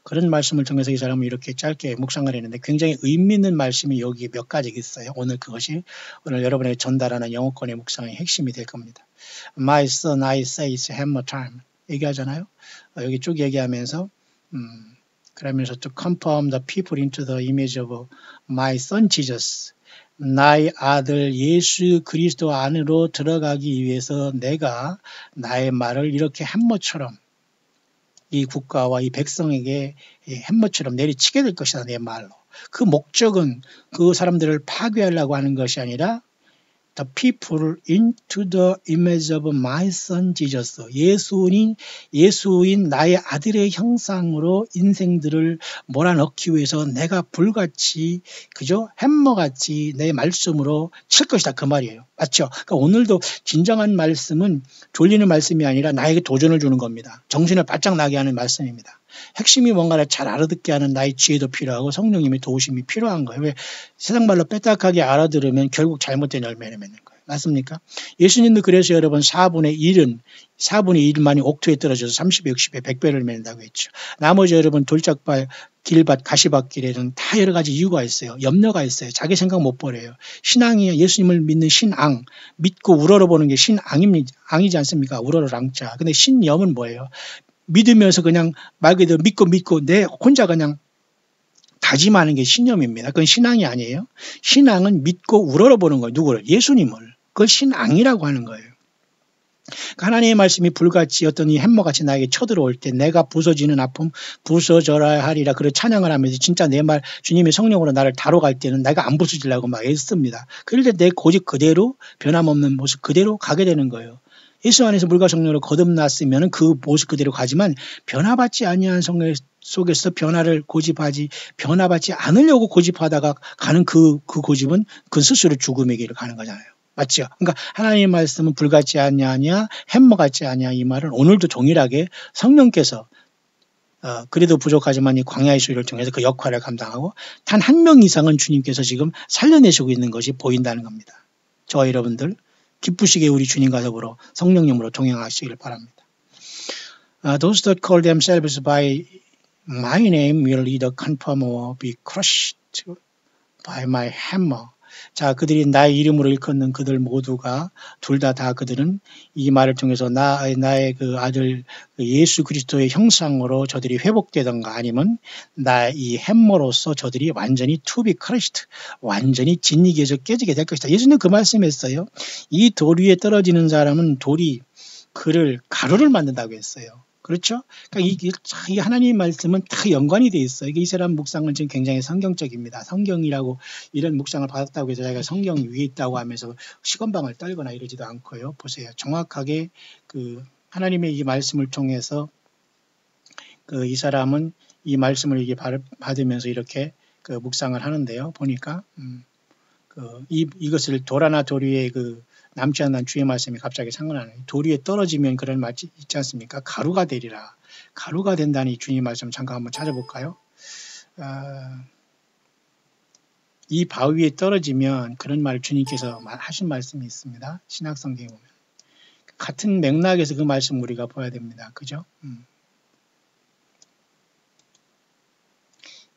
그런 말씀을 통해서 이 사람은 이렇게 짧게 묵상을 했는데 굉장히 의미 있는 말씀이 여기 몇 가지 있어요. 그것이 오늘 여러분에게 전달하는 영어권의 묵상의 핵심이 될 겁니다. My son, I say it's hammer time. 얘기하잖아요. 여기 쭉 얘기하면서 그러면서 to conform the people into the image of my son Jesus. 나의 아들 예수 그리스도 안으로 들어가기 위해서 내가 나의 말을 이렇게 햄머처럼 이 국가와 이 백성에게 햄머처럼 내리치게 될 것이다. 내 말로. 그 목적은 그 사람들을 파괴하려고 하는 것이 아니라 the people into the image of my son Jesus. 예수인 나의 아들의 형상으로 인생들을 몰아넣기 위해서 내가 불같이 그죠? 햄머같이 내 말씀으로 칠 것이다. 그 말이에요. 맞죠? 그러니까 오늘도 진정한 말씀은 졸리는 말씀이 아니라 나에게 도전을 주는 겁니다. 정신을 바짝 나게 하는 말씀입니다. 핵심이 뭔가를 잘 알아듣게 하는 나의 지혜도 필요하고 성령님의 도우심이 필요한 거예요. 왜 세상 말로 빼딱하게 알아들으면 결국 잘못된 열매를 맺는 거예요. 맞습니까? 예수님도 그래서 여러분 4분의 1만이 옥토에 떨어져서 30배, 60배, 100배를 맺는다고 했죠. 나머지 여러분 돌짝밭, 길밭, 가시밭길에는 다 여러 가지 이유가 있어요. 염려가 있어요. 자기 생각 못 버려요. 신앙이 예수님을 믿는 신앙, 믿고 우러러보는 게 신앙이지 않습니까? 우러러랑자. 근데 신염은 뭐예요? 믿으면서 그냥 말 그대로 믿고 내 혼자 그냥 다짐하는 게 신념입니다. 그건 신앙이 아니에요. 신앙은 믿고 우러러보는 거예요. 누구를? 예수님을. 그걸 신앙이라고 하는 거예요. 하나님의 말씀이 불같이 어떤 이 햄머같이 나에게 쳐들어올 때 내가 부서지는 아픔 부서져라 하리라. 그래 찬양을 하면서 진짜 내 말 주님의 성령으로 나를 다뤄갈 때는 내가 안 부서지려고 막 애씁니다. 그럴 때 내 고집 그대로 변함없는 모습 그대로 가게 되는 거예요. 예수 안에서 물과 성령으로 거듭났으면 그 모습 그대로 가지만 변화받지 아니한 성령 속에서 변화받지 않으려고 고집하다가 가는 그 고집은 그 스스로 죽음의 길을 가는 거잖아요. 맞죠? 그러니까 하나님의 말씀은 불같지 아니하냐 햄머같지 아니냐 이 말은 오늘도 동일하게 성령께서 그래도 부족하지만 이 광야의 수리를 통해서 그 역할을 감당하고 단 한 명 이상은 주님께서 지금 살려내시고 있는 것이 보인다는 겁니다. 저와 여러분들 기쁘시게 우리 주님과 더불어 성령님으로 동행하시길 바랍니다. Those that call themselves by my name will either conform or be crushed by my hammer. 자, 그들이 나의 이름으로 일컫는 그들 모두가 둘 다 그들은 이 말을 통해서 나의 그 아들 예수 그리스도의 형상으로 저들이 회복되던가 아니면 나의 이 햄머로서 저들이 완전히 to be crushed, 완전히 진리에서 깨지게 될 것이다. 예수님 그 말씀했어요. 이 돌 위에 떨어지는 사람은 돌이 그를 가루를 만든다고 했어요. 그렇죠? 그러니까 이 하나님의 말씀은 다 연관이 돼 있어요. 이 사람 묵상은 지금 굉장히 성경적입니다. 성경이라고 이런 묵상을 받았다고 해서 자기가 성경 위에 있다고 하면서 시건방을 떨거나 이러지도 않고요. 보세요. 정확하게 그 하나님의 이 말씀을 통해서 이 사람은 이 말씀을 이게 받으면서 이렇게 그 묵상을 하는데요. 보니까 이것을 돌 하나 돌 위에 남지 않는 주의 말씀이 갑자기 생각나는 돌 위에 떨어지면 그런 말 있지 않습니까? 가루가 되리라. 가루가 된다니 주님 말씀 잠깐 한번 찾아볼까요? 이 바위 위에 떨어지면 그런 말 주님께서 하신 말씀이 있습니다. 신약성경에 보면. 같은 맥락에서 그 말씀 우리가 봐야 됩니다. 그죠?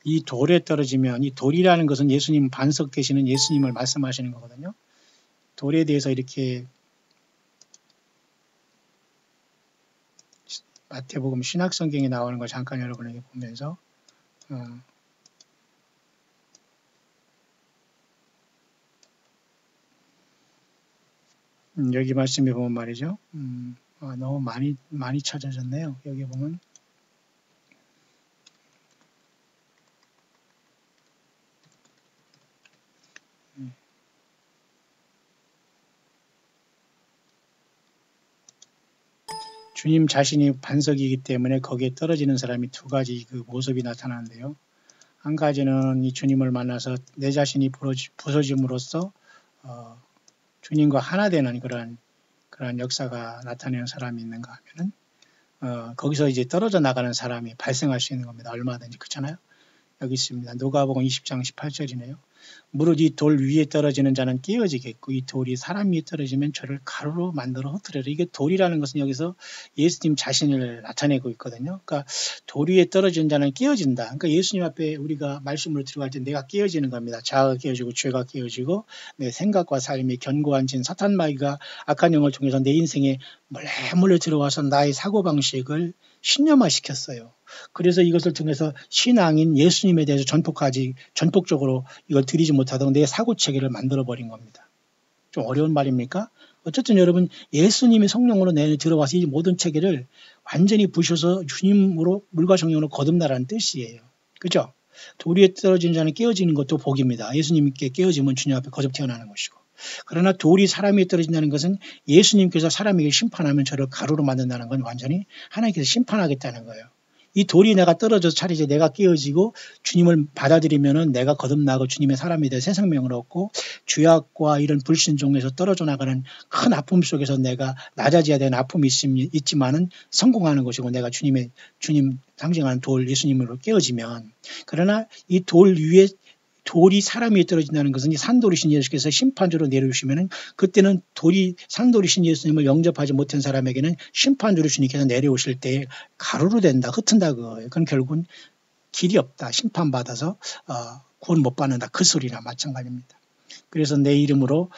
이 돌에 떨어지면 이 돌이라는 것은 예수님 반석 되시는 예수님을 말씀하시는 거거든요. 돌에 대해서 이렇게 마태복음 신약성경에 나오는 걸 잠깐 여러분에게 보면서 여기 말씀에 보면 말이죠. 너무 많이 찾아졌네요. 여기 보면 주님 자신이 반석이기 때문에 거기에 떨어지는 사람이 두 가지 그 모습이 나타나는데요. 한 가지는 이 주님을 만나서 내 자신이 부서짐으로써 주님과 하나 되는 그런 역사가 나타내는 사람이 있는가 하면은 거기서 이제 떨어져 나가는 사람이 발생할 수 있는 겁니다. 얼마든지. 그렇잖아요. 여기 있습니다. 누가복음 20장 18절이네요. 무릇 이 돌 위에 떨어지는 자는 깨어지겠고 이 돌이 사람 위에 떨어지면 저를 가루로 만들어 흩으리라. 이게 돌이라는 것은 여기서 예수님 자신을 나타내고 있거든요. 그러니까 돌 위에 떨어지는 자는 깨어진다. 그러니까 예수님 앞에 우리가 말씀으로 들어갈 때 내가 깨어지는 겁니다. 자아가 깨어지고 죄가 깨어지고 내 생각과 삶이 견고한 진 사탄 마귀가 악한 영을 통해서 내 인생에 몰래 들어와서 나의 사고방식을 신념화시켰어요. 그래서 이것을 통해서 신앙인 예수님에 대해서 전폭적으로 이걸 들이지 못하도록 내 사고체계를 만들어버린 겁니다. 좀 어려운 말입니까? 어쨌든 여러분 예수님의 성령으로 내 안에 들어와서 이 모든 체계를 완전히 부셔서 주님으로 물과 성령으로 거듭나라는 뜻이에요. 그죠? 돌 위에 떨어진 자는 깨어지는 것도 복입니다. 예수님께 깨어지면 주님 앞에 거듭 태어나는 것이고. 그러나 돌이 사람 위에 떨어진다는 것은 예수님께서 사람에게 심판하면 저를 가루로 만든다는 건 완전히 하나님께서 심판하겠다는 거예요. 이 돌이 내가 떨어져서 차리지 내가 깨어지고 주님을 받아들이면은 내가 거듭나고 주님의 사람이 돼 새 생명을 얻고 죄악과 이런 불신종에서 떨어져 나가는 큰 아픔 속에서 내가 낮아져야 되는 아픔이 있지만은 성공하는 것이고 내가 주님 상징하는 돌 예수님으로 깨어지면 그러나 이 돌 위에 돌이 사람 위에 떨어진다는 것은 산돌이신 예수께서 심판주로 내려오시면은 그때는 산돌이신 예수님을 영접하지 못한 사람에게는 심판주로 주님께서 내려오실 때 가루로 된다, 흩은다 그거예요. 그건 결국은 길이 없다, 심판받아서 구원 못 받는다 그 소리나 마찬가지입니다. 그래서 내 이름으로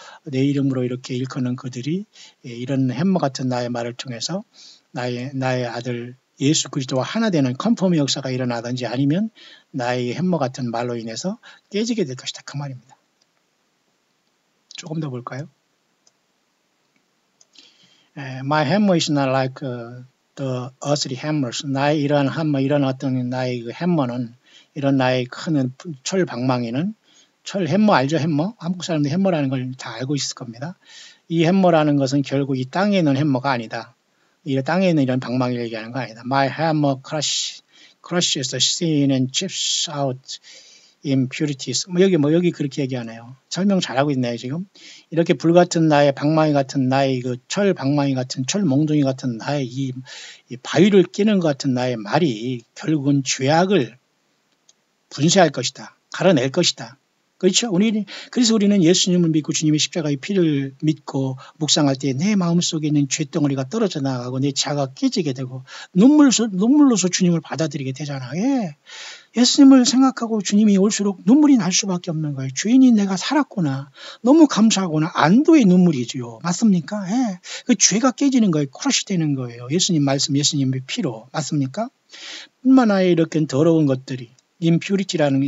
이렇게 일컫는 그들이 이런 햄머 같은 나의 말을 통해서 나의 아들 예수 그리스도와 하나 되는 컨펌의 역사가 일어나든지 아니면 나의 햄머 같은 말로 인해서 깨지게 될 것이다. 그 말입니다. 조금 더 볼까요? My hammer is not like the earthly hammers. 나의 이런 hammer, 이런 어떤 나의 그 햄머는 이런 나의 큰 철 방망이는 철 햄머 알죠? 햄머? 한국 사람들 햄머라는 걸 다 알고 있을 겁니다. 이 햄머라는 것은 결국 이 땅에 있는 햄머가 아니다. 이 땅에 있는 이런 방망이를 얘기하는 거 아니다. My hammer crushes the sin and chips out impurities. 여기 그렇게 얘기하네요. 설명 잘하고 있네요, 지금. 이렇게 불같은 나의 방망이 같은 나의 그 철 방망이 같은 철 몽둥이 같은 나의 이 바위를 끼는 것 같은 나의 말이 결국은 죄악을 분쇄할 것이다. 갈아낼 것이다. 그렇죠? 그래서 우리는 예수님을 믿고 주님의 십자가의 피를 믿고 묵상할 때 내 마음속에 있는 죄덩어리가 떨어져 나가고 내 자아가 깨지게 되고 눈물로서 주님을 받아들이게 되잖아. 예. 예수님을 생각하고 주님이 올수록 눈물이 날 수밖에 없는 거예요. 주인이 내가 살았구나. 너무 감사하구나. 안도의 눈물이지요. 맞습니까? 예. 그 죄가 깨지는 거예요. 크러쉬 되는 거예요. 예수님 말씀, 예수님의 피로. 맞습니까? 뿐만 아니라 이렇게 더러운 것들이 impurities라는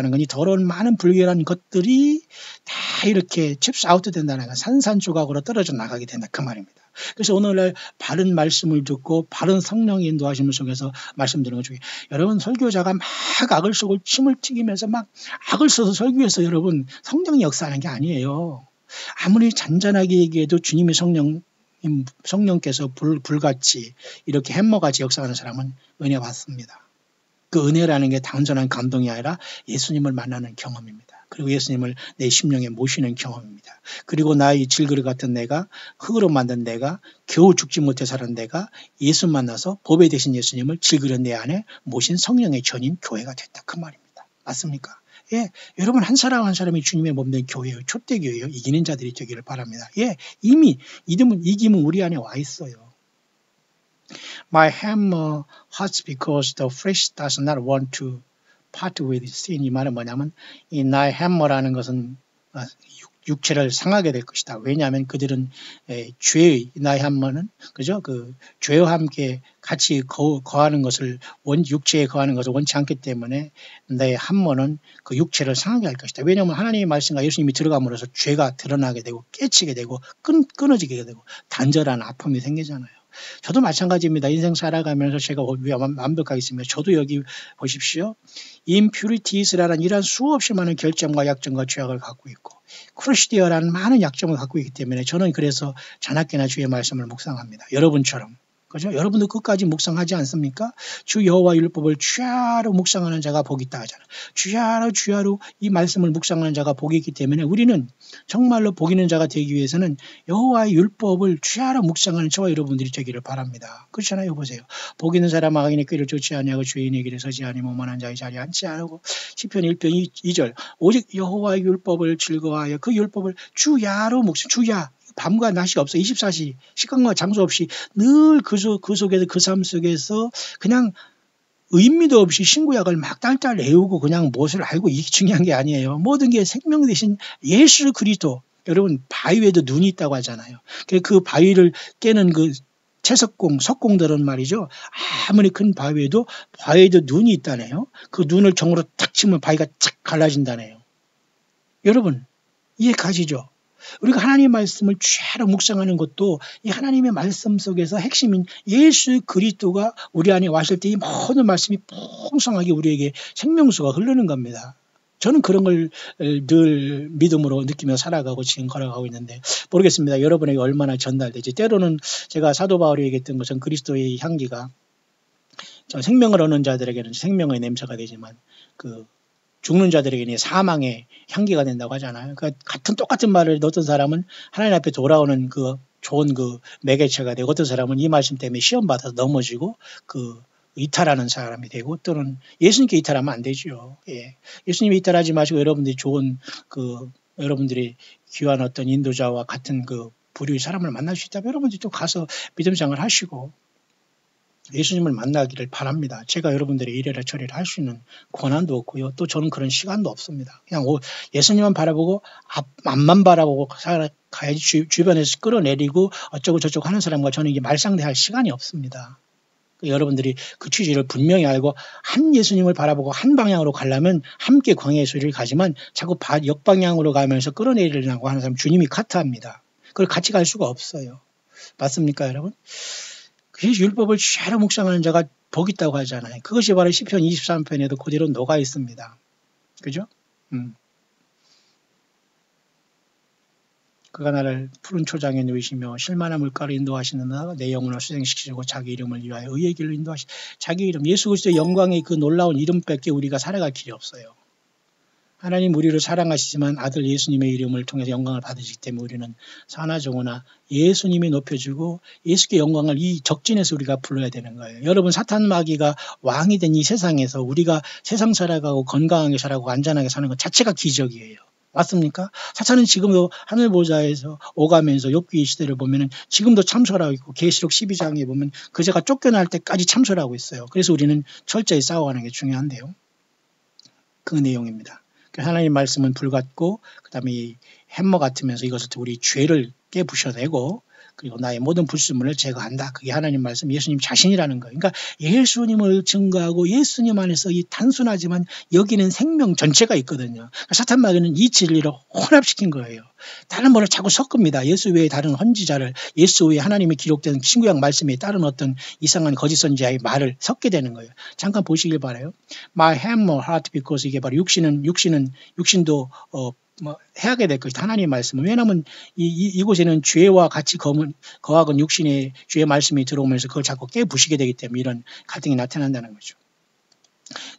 건 이 더러운 많은 불결한 것들이 다 이렇게 칩스 아웃 된다는 건 산산조각으로 떨어져 나가게 된다 그 말입니다. 그래서 오늘날 바른 말씀을 듣고 바른 성령의 인도하심을 속에서 말씀드리는 것 중에 여러분 설교자가 막 악을 쓰고 침을 튀기면서 막 악을 써서 설교해서 여러분 성령이 역사하는 게 아니에요. 아무리 잔잔하게 얘기해도 주님의 성령께서 불같이 이렇게 햄머같이 역사하는 사람은 은혜 받습니다. 그 은혜라는 게 단순한 감동이 아니라 예수님을 만나는 경험입니다. 그리고 예수님을 내 심령에 모시는 경험입니다. 그리고 나의 질그릇 같은 내가 흙으로 만든 내가 겨우 죽지 못해 살은 내가 예수 만나서 보배 되신 예수님을 질그릇 내 안에 모신 성령의 전인 교회가 됐다. 그 말입니다. 맞습니까? 예, 여러분 한 사람 한 사람이 주님의 몸 된 교회예요. 촛대교회예요. 이기는 자들이 되기를 바랍니다. 예, 이미 이김은 우리 안에 와 있어요. My hammer hurts because the flesh does not want to part with sin. 이 말은 뭐냐면 이 나의 햄머라는 것은 육체를 상하게 될 것이다. 왜냐하면 그들은 죄의 나의 한모는 그죠? 그 죄와 함께 같이 거하는 것을 육체에 거하는 것을 원치 않기 때문에 내 한모는 그 육체를 상하게 할 것이다. 왜냐하면 하나님의 말씀과 예수님이 들어감으로써 죄가 드러나게 되고 깨치게 되고 끊어지게 되고 단절한 아픔이 생기잖아요. 저도 마찬가지입니다. 인생 살아가면서 제가 완벽하게 있습니다. 저도 여기 보십시오. impurities라는 이런 수없이 많은 결점과 약점과 죄악을 갖고 있고 크루시디어라는 많은 약점을 갖고 있기 때문에 저는 그래서 자나깨나 주의 말씀을 묵상합니다. 여러분처럼. 그죠? 여러분도 끝까지 묵상하지 않습니까? 주 여호와 율법을 주야로 묵상하는 자가 복이 있다 하잖아요. 주야로 이 말씀을 묵상하는 자가 복이 있기 때문에 우리는 정말로 복 있는 자가 되기 위해서는 여호와의 율법을 주야로 묵상하는 저와 여러분들이 되기를 바랍니다. 그렇잖아요. 보세요. 복 있는 사람 악인의 꾀를 쫓지 아니하고 죄인의 길에 서지 아니하며 오만한 자의 자리에 앉지 않고 시편 1편 2절 오직 여호와의 율법을 즐거워하여 그 율법을 주야로 묵상 주야 밤과 낮이 없어 24시 시간과 장소 없이 늘 그 속에서 그 삶 속에서 그냥 의미도 없이 신구약을 막 딸딸 외우고 그냥 무엇을 알고 이게 중요한 게 아니에요. 모든 게 생명 대신 예수 그리스도. 여러분 바위에도 눈이 있다고 하잖아요. 그 바위를 깨는 그 석공들은 말이죠. 아무리 큰 바위에도 눈이 있다네요. 그 눈을 정으로 탁 치면 바위가 탁 갈라진다네요. 여러분 이해 가시죠? 우리가 하나님의 말씀을 죄로 묵상하는 것도 이 하나님의 말씀 속에서 핵심인 예수 그리스도가 우리 안에 왔을 때 이 모든 말씀이 풍성하게 우리에게 생명수가 흐르는 겁니다. 저는 그런 걸 늘 믿음으로 느끼며 살아가고 지금 걸어가고 있는데 모르겠습니다. 여러분에게 얼마나 전달되지. 때로는 제가 사도 바울이 얘기했던 것은 그리스도의 향기가 생명을 얻는 자들에게는 생명의 냄새가 되지만 그 죽는 자들에게는 사망의 향기가 된다고 하잖아요. 그러니까 똑같은 말을 어떤 사람은 하나님 앞에 돌아오는 그 좋은 그 매개체가 되고 어떤 사람은 이 말씀 때문에 시험 받아서 넘어지고 그 이탈하는 사람이 되고 또는 예수님께 이탈하면 안 되죠. 예. 예수님이 이탈하지 마시고 여러분들이 좋은 그 여러분들이 귀한 어떤 인도자와 같은 그 부류의 사람을 만날 수 있다면 여러분들이 또 가서 믿음 생활을 하시고 예수님을 만나기를 바랍니다. 제가 여러분들의 이래라 저래라 할 수 있는 권한도 없고요. 또 저는 그런 시간도 없습니다. 그냥 예수님만 바라보고 앞만 바라보고 살아가야지 주변에서 끌어내리고 어쩌고 저쩌고 하는 사람과 저는 이게 말상대할 시간이 없습니다. 여러분들이 그 취지를 분명히 알고 한 예수님을 바라보고 한 방향으로 가려면 함께 광야의 소리를 가지만 자꾸 역방향으로 가면서 끌어내리려고 하는 사람 주님이 카트합니다. 그걸 같이 갈 수가 없어요. 맞습니까 여러분? 그래서 율법을 죄로 묵상하는 자가 복 있다고 하잖아요. 그것이 바로 시편 23편에도 그대로 녹아 있습니다. 그죠? 그가 나를 푸른 초장에 누이시며 실만한 물가로 인도하시느라 내 영혼을 수생시키시고 자기 이름을 위하여 의의 길로 자기 이름 예수 그리스도의 영광의 그 놀라운 이름밖에 우리가 살아갈 길이 없어요. 하나님 우리를 사랑하시지만 아들 예수님의 이름을 통해서 영광을 받으시기 때문에 우리는 사나 정오나 예수님이 높여주고 예수께 영광을 이 적진에서 우리가 불러야 되는 거예요. 여러분 사탄 마귀가 왕이 된 이 세상에서 우리가 세상 살아가고 건강하게 살아가고 안전하게 사는 것 자체가 기적이에요. 맞습니까? 사탄은 지금도 하늘 보좌에서 오가면서 욥기 시대를 보면은 지금도 참소하고 있고 계시록 12장에 보면 그제가 쫓겨날 때까지 참소하고 있어요. 그래서 우리는 철저히 싸워가는 게 중요한데요. 그 내용입니다. 하나님 말씀은 불 같고 그 다음에 이 햄머 같으면서 이것을 우리 죄를 깨부셔내고 그리고 나의 모든 불순물을 제거한다. 그게 하나님 말씀 예수님 자신이라는 거예요. 그러니까 예수님을 증거하고 예수님 안에서 이 단순하지만 여기는 생명 전체가 있거든요. 사탄 마귀는 이 진리를 혼합시킨 거예요. 다른 뭐를 자꾸 섞습니다. 예수 외에 다른 헌지자를 예수 외에 하나님이 기록된 신구약 말씀에 따른 어떤 이상한 거짓 선지자의 말을 섞게 되는 거예요. 잠깐 보시길 바라요. My hammer heart because 이게 바로 육신도 해하게 될 것이다. 하나님의 말씀은. 왜냐하면 이곳에는 죄와 같이 거하건 육신의 죄의 말씀이 들어오면서 그걸 자꾸 깨부시게 되기 때문에 이런 갈등이 나타난다는 거죠.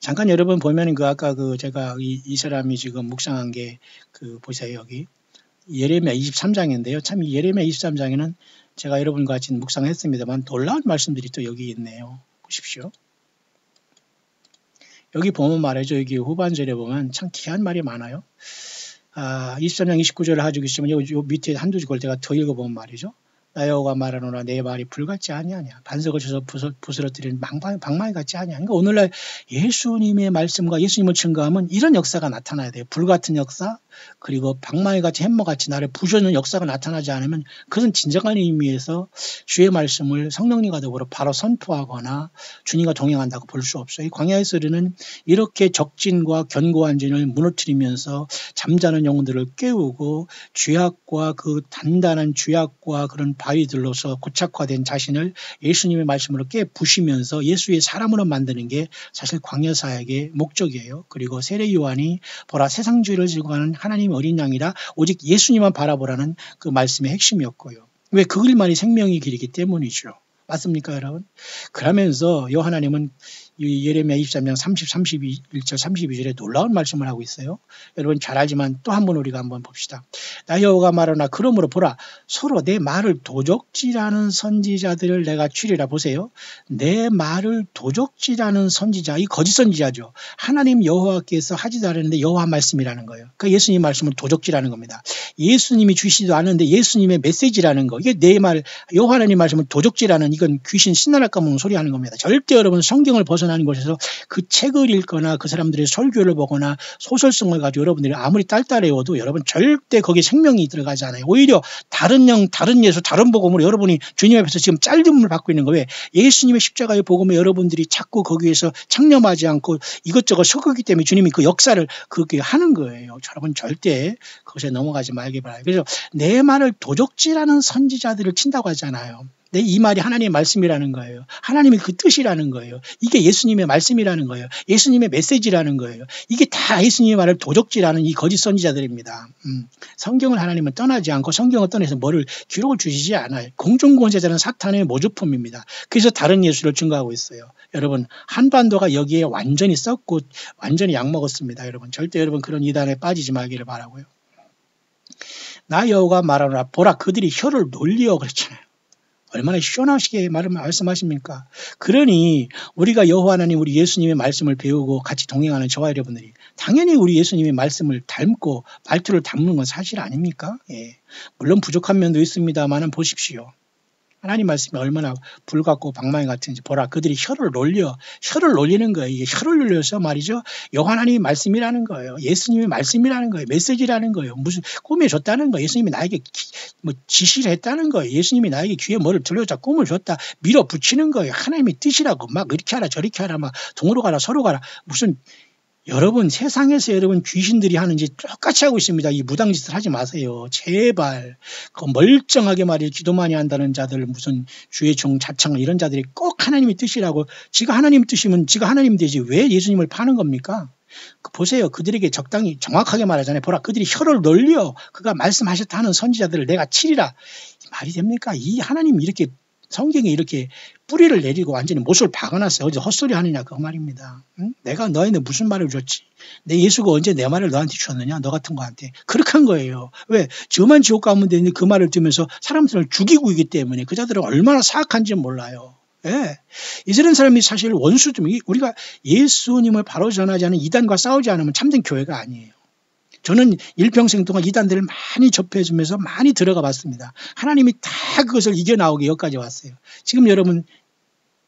잠깐 여러분 보면은 아까 제가 이 사람이 지금 묵상한 게 보세요. 여기 예레미야 23장인데요. 참 이 예레미야 23장에는 제가 여러분과 같이 묵상했습니다만 놀라운 말씀들이 또 여기 있네요. 보십시오. 여기 보면 말이죠. 여기 후반절에 보면 참 귀한 말이 많아요. 23장 29절을 가지고 있으면 요 밑에 한두 절 제가 더 읽어보면 말이죠. 나 여호와가 말하노라 내 말이 불같지 아니하냐. 반석을 쳐서 부스러뜨리는 방망이 같지 아니하냐. 그러니까 오늘날 예수님의 말씀과 예수님을 증거하면 이런 역사가 나타나야 돼요. 불같은 역사, 그리고 방망이같이 햄머같이 나를 부수는 역사가 나타나지 않으면 그것은 진정한 의미에서 주의 말씀을 성령님과 더불어 바로 선포하거나 주님과 동행한다고 볼 수 없어요. 이 광야에서 우리는 이렇게 적진과 견고한 진을 무너뜨리면서 잠자는 영혼들을 깨우고 죄악과 그 단단한 죄악과 그런 바위들로서 고착화된 자신을 예수님의 말씀으로 깨부시면서 예수의 사람으로 만드는 게 사실 광야 사역의 목적이에요. 그리고 세례 요한이 보라 세상주의를 증거하는 하나님 어린 양이라 오직 예수님만 바라보라는 그 말씀의 핵심이었고요. 왜? 그 길만이 생명의 길이기 때문이죠. 맞습니까, 여러분? 그러면서 하나님은 예레미야 23장 31절 32절에 놀라운 말씀을 하고 있어요. 여러분 잘 알지만 또 한 번 우리가 한번 봅시다. 나 여호와가 말하나 그러므로 보라 서로 내 말을 도적질하는 선지자들을 내가 치리라. 보세요. 내 말을 도적질하는 선지자, 이 거짓 선지자죠. 하나님 여호와께서 하지도 않았는데 여호와 말씀이라는 거예요. 그러니까 예수님 말씀을 도적질하는 겁니다. 예수님이 주시지도 않았는데 예수님의 메시지라는 거. 이게 내 말, 여호와 하나님 말씀을 도적질하는, 이건 귀신 신나라 까먹는 소리 하는 겁니다. 절대 여러분 성경을 벗어나는 곳에서 그 책을 읽거나 그 사람들의 설교를 보거나 소설성을 가지고 여러분들이 아무리 딸딸해워도 여러분 절대 거기에 생명이 들어가지 않아요. 오히려 다른 영, 다른 예수, 다른 복음으로 여러분이 주님 앞에서 지금 짤듬을 받고 있는 거예요. 예수님의 십자가의 복음에 여러분들이 자꾸 거기에서 창념하지 않고 이것저것 섞었기 때문에 주님이 그 역사를 그렇게 하는 거예요. 여러분 절대 그것에 넘어가지 말기 바라요. 그래서 내 말을 도적질하는 선지자들을 친다고 하잖아요. 이 말이 하나님의 말씀이라는 거예요. 하나님의 그 뜻이라는 거예요. 이게 예수님의 말씀이라는 거예요. 예수님의 메시지라는 거예요. 이게 다 예수님의 말을 도적질하는 이 거짓 선지자들입니다. 성경을 하나님은 떠나지 않고 성경을 떠나서 뭐를 기록을 주시지 않아요. 공중권세자는 사탄의 모조품입니다. 그래서 다른 예수를 증거하고 있어요. 여러분 한반도가 여기에 완전히 썩고 완전히 약먹었습니다. 여러분 절대 여러분 그런 이단에 빠지지 말기를 바라고요. 나 여호와가 말하노라 보라 그들이 혀를 놀리어 그랬잖아요. 얼마나 시원하시게 말씀하십니까? 그러니 우리가 여호와 하나님 우리 예수님의 말씀을 배우고 같이 동행하는 저와 여러분들이 당연히 우리 예수님의 말씀을 닮고 말투를 담는 건 사실 아닙니까? 예. 물론 부족한 면도 있습니다만 보십시오. 하나님 말씀이 얼마나 불같고 방망이 같은지 보라 그들이 혀를 놀리는 거예요. 이게 혀를 놀려서 말이죠. 여호와 하나님의 말씀이라는 거예요. 예수님의 말씀이라는 거예요. 메시지라는 거예요. 무슨 꿈에 줬다는 거예요. 예수님이 나에게 지시를 했다는 거예요. 예수님이 나에게 귀에 뭐를 들려줬다 꿈을 줬다 밀어붙이는 거예요. 하나님의 뜻이라고 막 이렇게 하라 저렇게 하라 막 동으로 가라 서로 가라 무슨 여러분 세상에서 여러분 귀신들이 하는지 똑같이 하고 있습니다. 이 무당짓을 하지 마세요. 제발 그 멀쩡하게 말이에요. 기도 많이 한다는 자들 무슨 주의 종 자창 이런 자들이 꼭 하나님의 뜻이라고 지가 하나님 뜻이면 지가 하나님 되지 왜 예수님을 파는 겁니까? 보세요. 그들에게 적당히 정확하게 말하잖아요. 보라 그들이 혀를 놀려 그가 말씀하셨다 하는 선지자들을 내가 치리라. 말이 됩니까? 이 하나님 이렇게 성경에 이렇게 뿌리를 내리고 완전히 못을 박아놨어요. 어디 헛소리 하느냐 그 말입니다. 응? 내가 너희한테 무슨 말을 줬지? 내 예수가 언제 내 말을 너한테 줬느냐? 너 같은 거한테. 그렇게 한 거예요. 왜? 저만 지옥 가면 되는데 그 말을 들으면서 사람들을 죽이고 있기 때문에 그 자들은 얼마나 사악한지 몰라요. 예. 이스라엘 사람이 사실 원수들 우리가 예수님을 바로 전하지 않은 이단과 싸우지 않으면 참된 교회가 아니에요. 저는 일평생 동안 이단들을 많이 접해주면서 많이 들어가 봤습니다. 하나님이 다 그것을 이겨나오게 여기까지 왔어요. 지금 여러분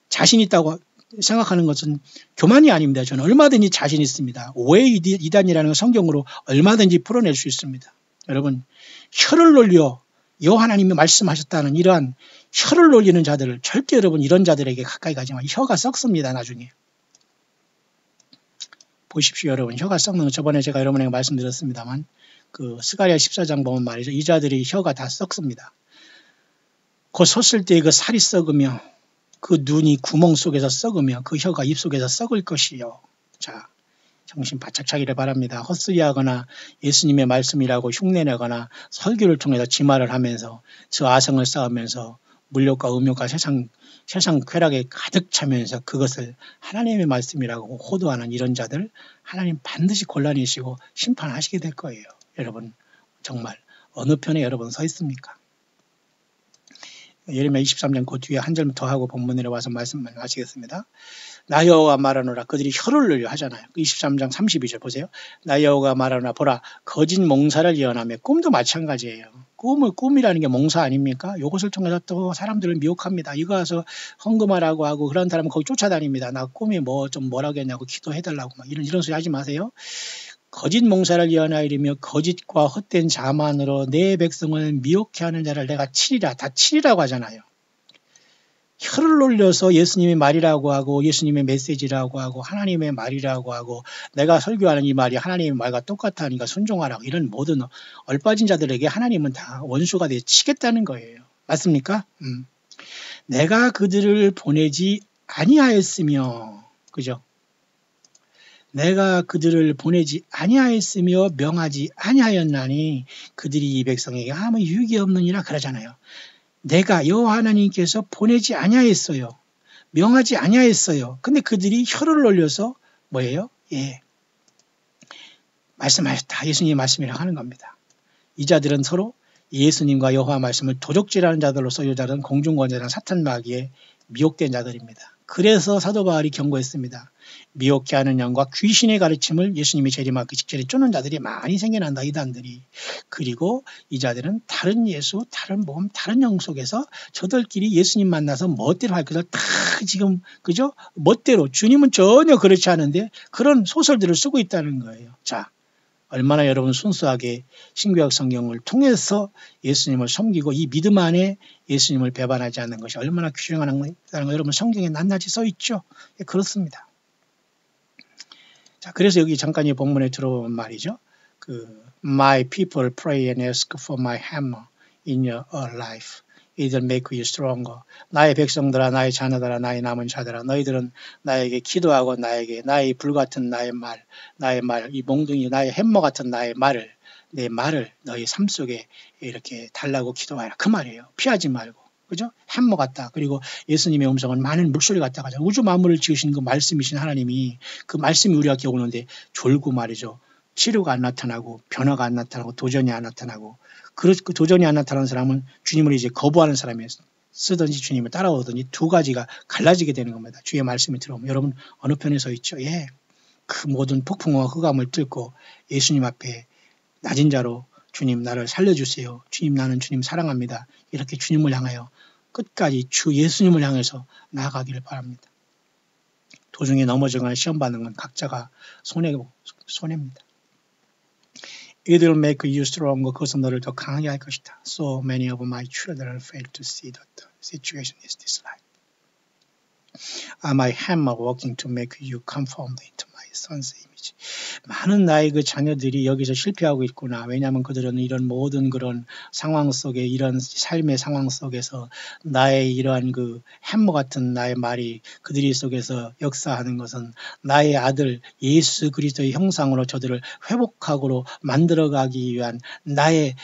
자신 있다고 생각하는 것은 교만이 아닙니다. 저는 얼마든지 자신 있습니다. 오해 이단이라는 걸 성경으로 얼마든지 풀어낼 수 있습니다. 여러분 혀를 놀려 여호와 하나님이 말씀하셨다는 이러한 혀를 놀리는 자들을 절대 여러분 이런 자들에게 가까이 가지 마. 혀가 썩습니다. 나중에. 보십시오 여러분 혀가 썩는 거 저번에 제가 여러분에게 말씀드렸습니다만 그 스가랴 14장 보면 말이죠. 이 자들이 혀가 다 썩습니다. 곧 섰을 때 그 살이 썩으며 그 눈이 구멍 속에서 썩으며 그 혀가 입 속에서 썩을 것이요. 자 정신 바짝 차기를 바랍니다. 헛소리하거나 예수님의 말씀이라고 흉내내거나 설교를 통해서 지말을 하면서 저 아성을 쌓으면서 물욕과 음욕과 세상 쾌락에 가득 차면서 그것을 하나님의 말씀이라고 호도하는 이런 자들 하나님 반드시 곤란히시고 심판하시게 될 거예요. 여러분 정말 어느 편에 여러분 서 있습니까? 예레미야 23장 그 뒤에 한 절 더 하고 본문에 와서 말씀을 마치겠습니다. 나 여호와 말하노라 그들이 혀를 늘려 하잖아요. 23장 32절 보세요. 나 여호와 말하노라 보라 거짓 몽사를 예언하며 꿈도 마찬가지예요. 꿈이라는 게 몽사 아닙니까? 이것을 통해서 또 사람들을 미혹합니다. 이거 와서 헌금하라고 하고 그런 사람은 거기 쫓아다닙니다. 나 꿈이 뭐 좀 뭐라고 했냐고 기도해달라고 막 이런 소리 하지 마세요. 거짓 몽사를 이어나이리며 거짓과 헛된 자만으로 내 백성을 미혹해 하는 자를 내가 치리라. 다 치리라고 하잖아요. 혀를 놀려서 예수님의 말이라고 하고 예수님의 메시지라고 하고 하나님의 말이라고 하고 내가 설교하는 이 말이 하나님의 말과 똑같다니까 순종하라고 이런 모든 얼빠진 자들에게 하나님은 다 원수가 돼 치겠다는 거예요. 맞습니까? 내가 그들을 보내지 아니하였으며 그죠? 내가 그들을 보내지 아니하였으며 명하지 아니하였나니 그들이 이 백성에게 아무 유익이 없느니라 그러잖아요. 내가 여호와 하나님께서 보내지 아니하였어요. 명하지 아니하였어요. 근데 그들이 혀를 놀려서 뭐예요? 예, 말씀하셨다. 예수님의 말씀이라고 하는 겁니다. 이 자들은 서로 예수님과 여호와 말씀을 도적질하는 자들로서 이 자들은 공중권자랑 사탄 마귀에 미혹된 자들입니다. 그래서 사도 바울이 경고했습니다. 미혹해 하는 영과 귀신의 가르침을 예수님이 재림하기 직전에 쫓는 자들이 많이 생겨난다. 이단들이. 그리고 이 자들은 다른 예수, 다른 몸, 다른 영 속에서 저들끼리 예수님 만나서 멋대로 할 것을 다 지금 그죠? 멋대로 주님은 전혀 그렇지 않은데 그런 소설들을 쓰고 있다는 거예요. 자, 얼마나 여러분 순수하게 신구약 성경을 통해서 예수님을 섬기고 이 믿음 안에 예수님을 배반하지 않는 것이 얼마나 귀중한 거 여러분 성경에 낱낱이 써 있죠. 예, 그렇습니다. 자, 그래서 여기 잠깐 이 본문에 들어온 말이죠. My people pray and ask for my hammer in your life. It'll make you stronger. 나의 백성들아, 나의 자녀들아, 나의 남은 자들아, 너희들은 나에게 기도하고 나의 불같은 나의 말, 이 몽둥이, 나의 햄머 같은 나의 말을, 내 말을 너희 삶 속에 이렇게 달라고 기도하라. 그 말이에요. 피하지 말고. 그죠? 햄머 같다. 그리고 예수님의 음성은 많은 목소리 같다. 가죠. 우주 만물을 지으신 그 말씀이신 하나님이 그 말씀이 우리한테 오는데 졸고 말이죠. 치료가 안 나타나고 변화가 안 나타나고 도전이 안 나타나고 그 도전이 안 나타나는 사람은 주님을 이제 거부하는 사람이에요. 쓰든지 주님을 따라오든지 두 가지가 갈라지게 되는 겁니다. 주의 말씀이 들어오면 여러분 어느 편에 서 있죠? 예, 그 모든 폭풍과 흑암을 뚫고 예수님 앞에 낮은 자로 주님 나를 살려주세요. 주님 나는 주님 사랑합니다. 이렇게 주님을 향하여 끝까지 주 예수님을 향해서 나아가기를 바랍니다. 도중에 넘어져가는 시험 받는 건 각자가 손해입니다. It will make you stronger. 그것은 너를 더 강하게 할 것이다. So many of my children fail to see that the situation is this life. Am I hammer working to make you conformed into my son's image? 많은 나의 그 자녀들이 여기서 실패하고 있구나. 왜냐하면 그들은 이런 모든 그런 상황 속에 이런 삶의 상황 속에서 나의 이러한 그 햄머 같은 나의 말이 그들이 속에서 역사하는 것은 나의 아들 예수 그리스도의 형상으로 저들을 회복하고 만들어가기 위한 나의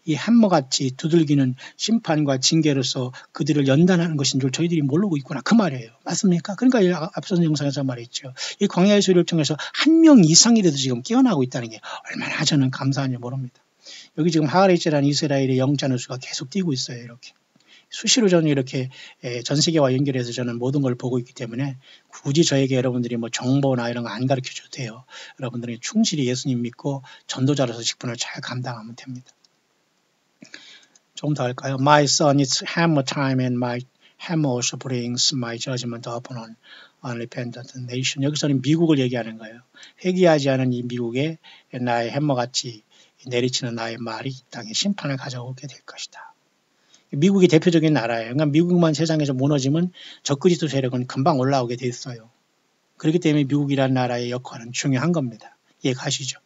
이 햄머같이 두들기는 심판과 징계로서 그들을 연단하는 것인 줄 저희들이 모르고 있구나. 그 말이에요. 맞습니까? 그러니까 앞선 영상에서 말했죠. 이 광야의 소리를 통해서 한 명 이상이라도 지금 깨어나고 있다는 게 얼마나 저는 감사한지 모릅니다. 여기 지금 하가레제라는 이스라엘의 영자 수가 계속 뛰고 있어요. 이렇게. 수시로 저는 이렇게 전 세계와 연결해서 저는 모든 걸 보고 있기 때문에 굳이 저에게 여러분들이 뭐 정보나 이런 거 안 가르쳐 줘도 돼요. 여러분들이 충실히 예수님 믿고 전도자로서 직분을 잘 감당하면 됩니다. 좀 더 할까요? My son, it's hammer time and my hammer also brings my judgment upon an unrepentant nation. 여기서는 미국을 얘기하는 거예요. 회개하지 않은 이 미국에 나의 햄머같이 내리치는 나의 말이 이 땅에 심판을 가져오게 될 것이다. 미국이 대표적인 나라예요. 그러니까 미국만 세상에서 무너지면 적그리스도 세력은 금방 올라오게 돼 있어요. 그렇기 때문에 미국이라는 나라의 역할은 중요한 겁니다. 이해가시죠?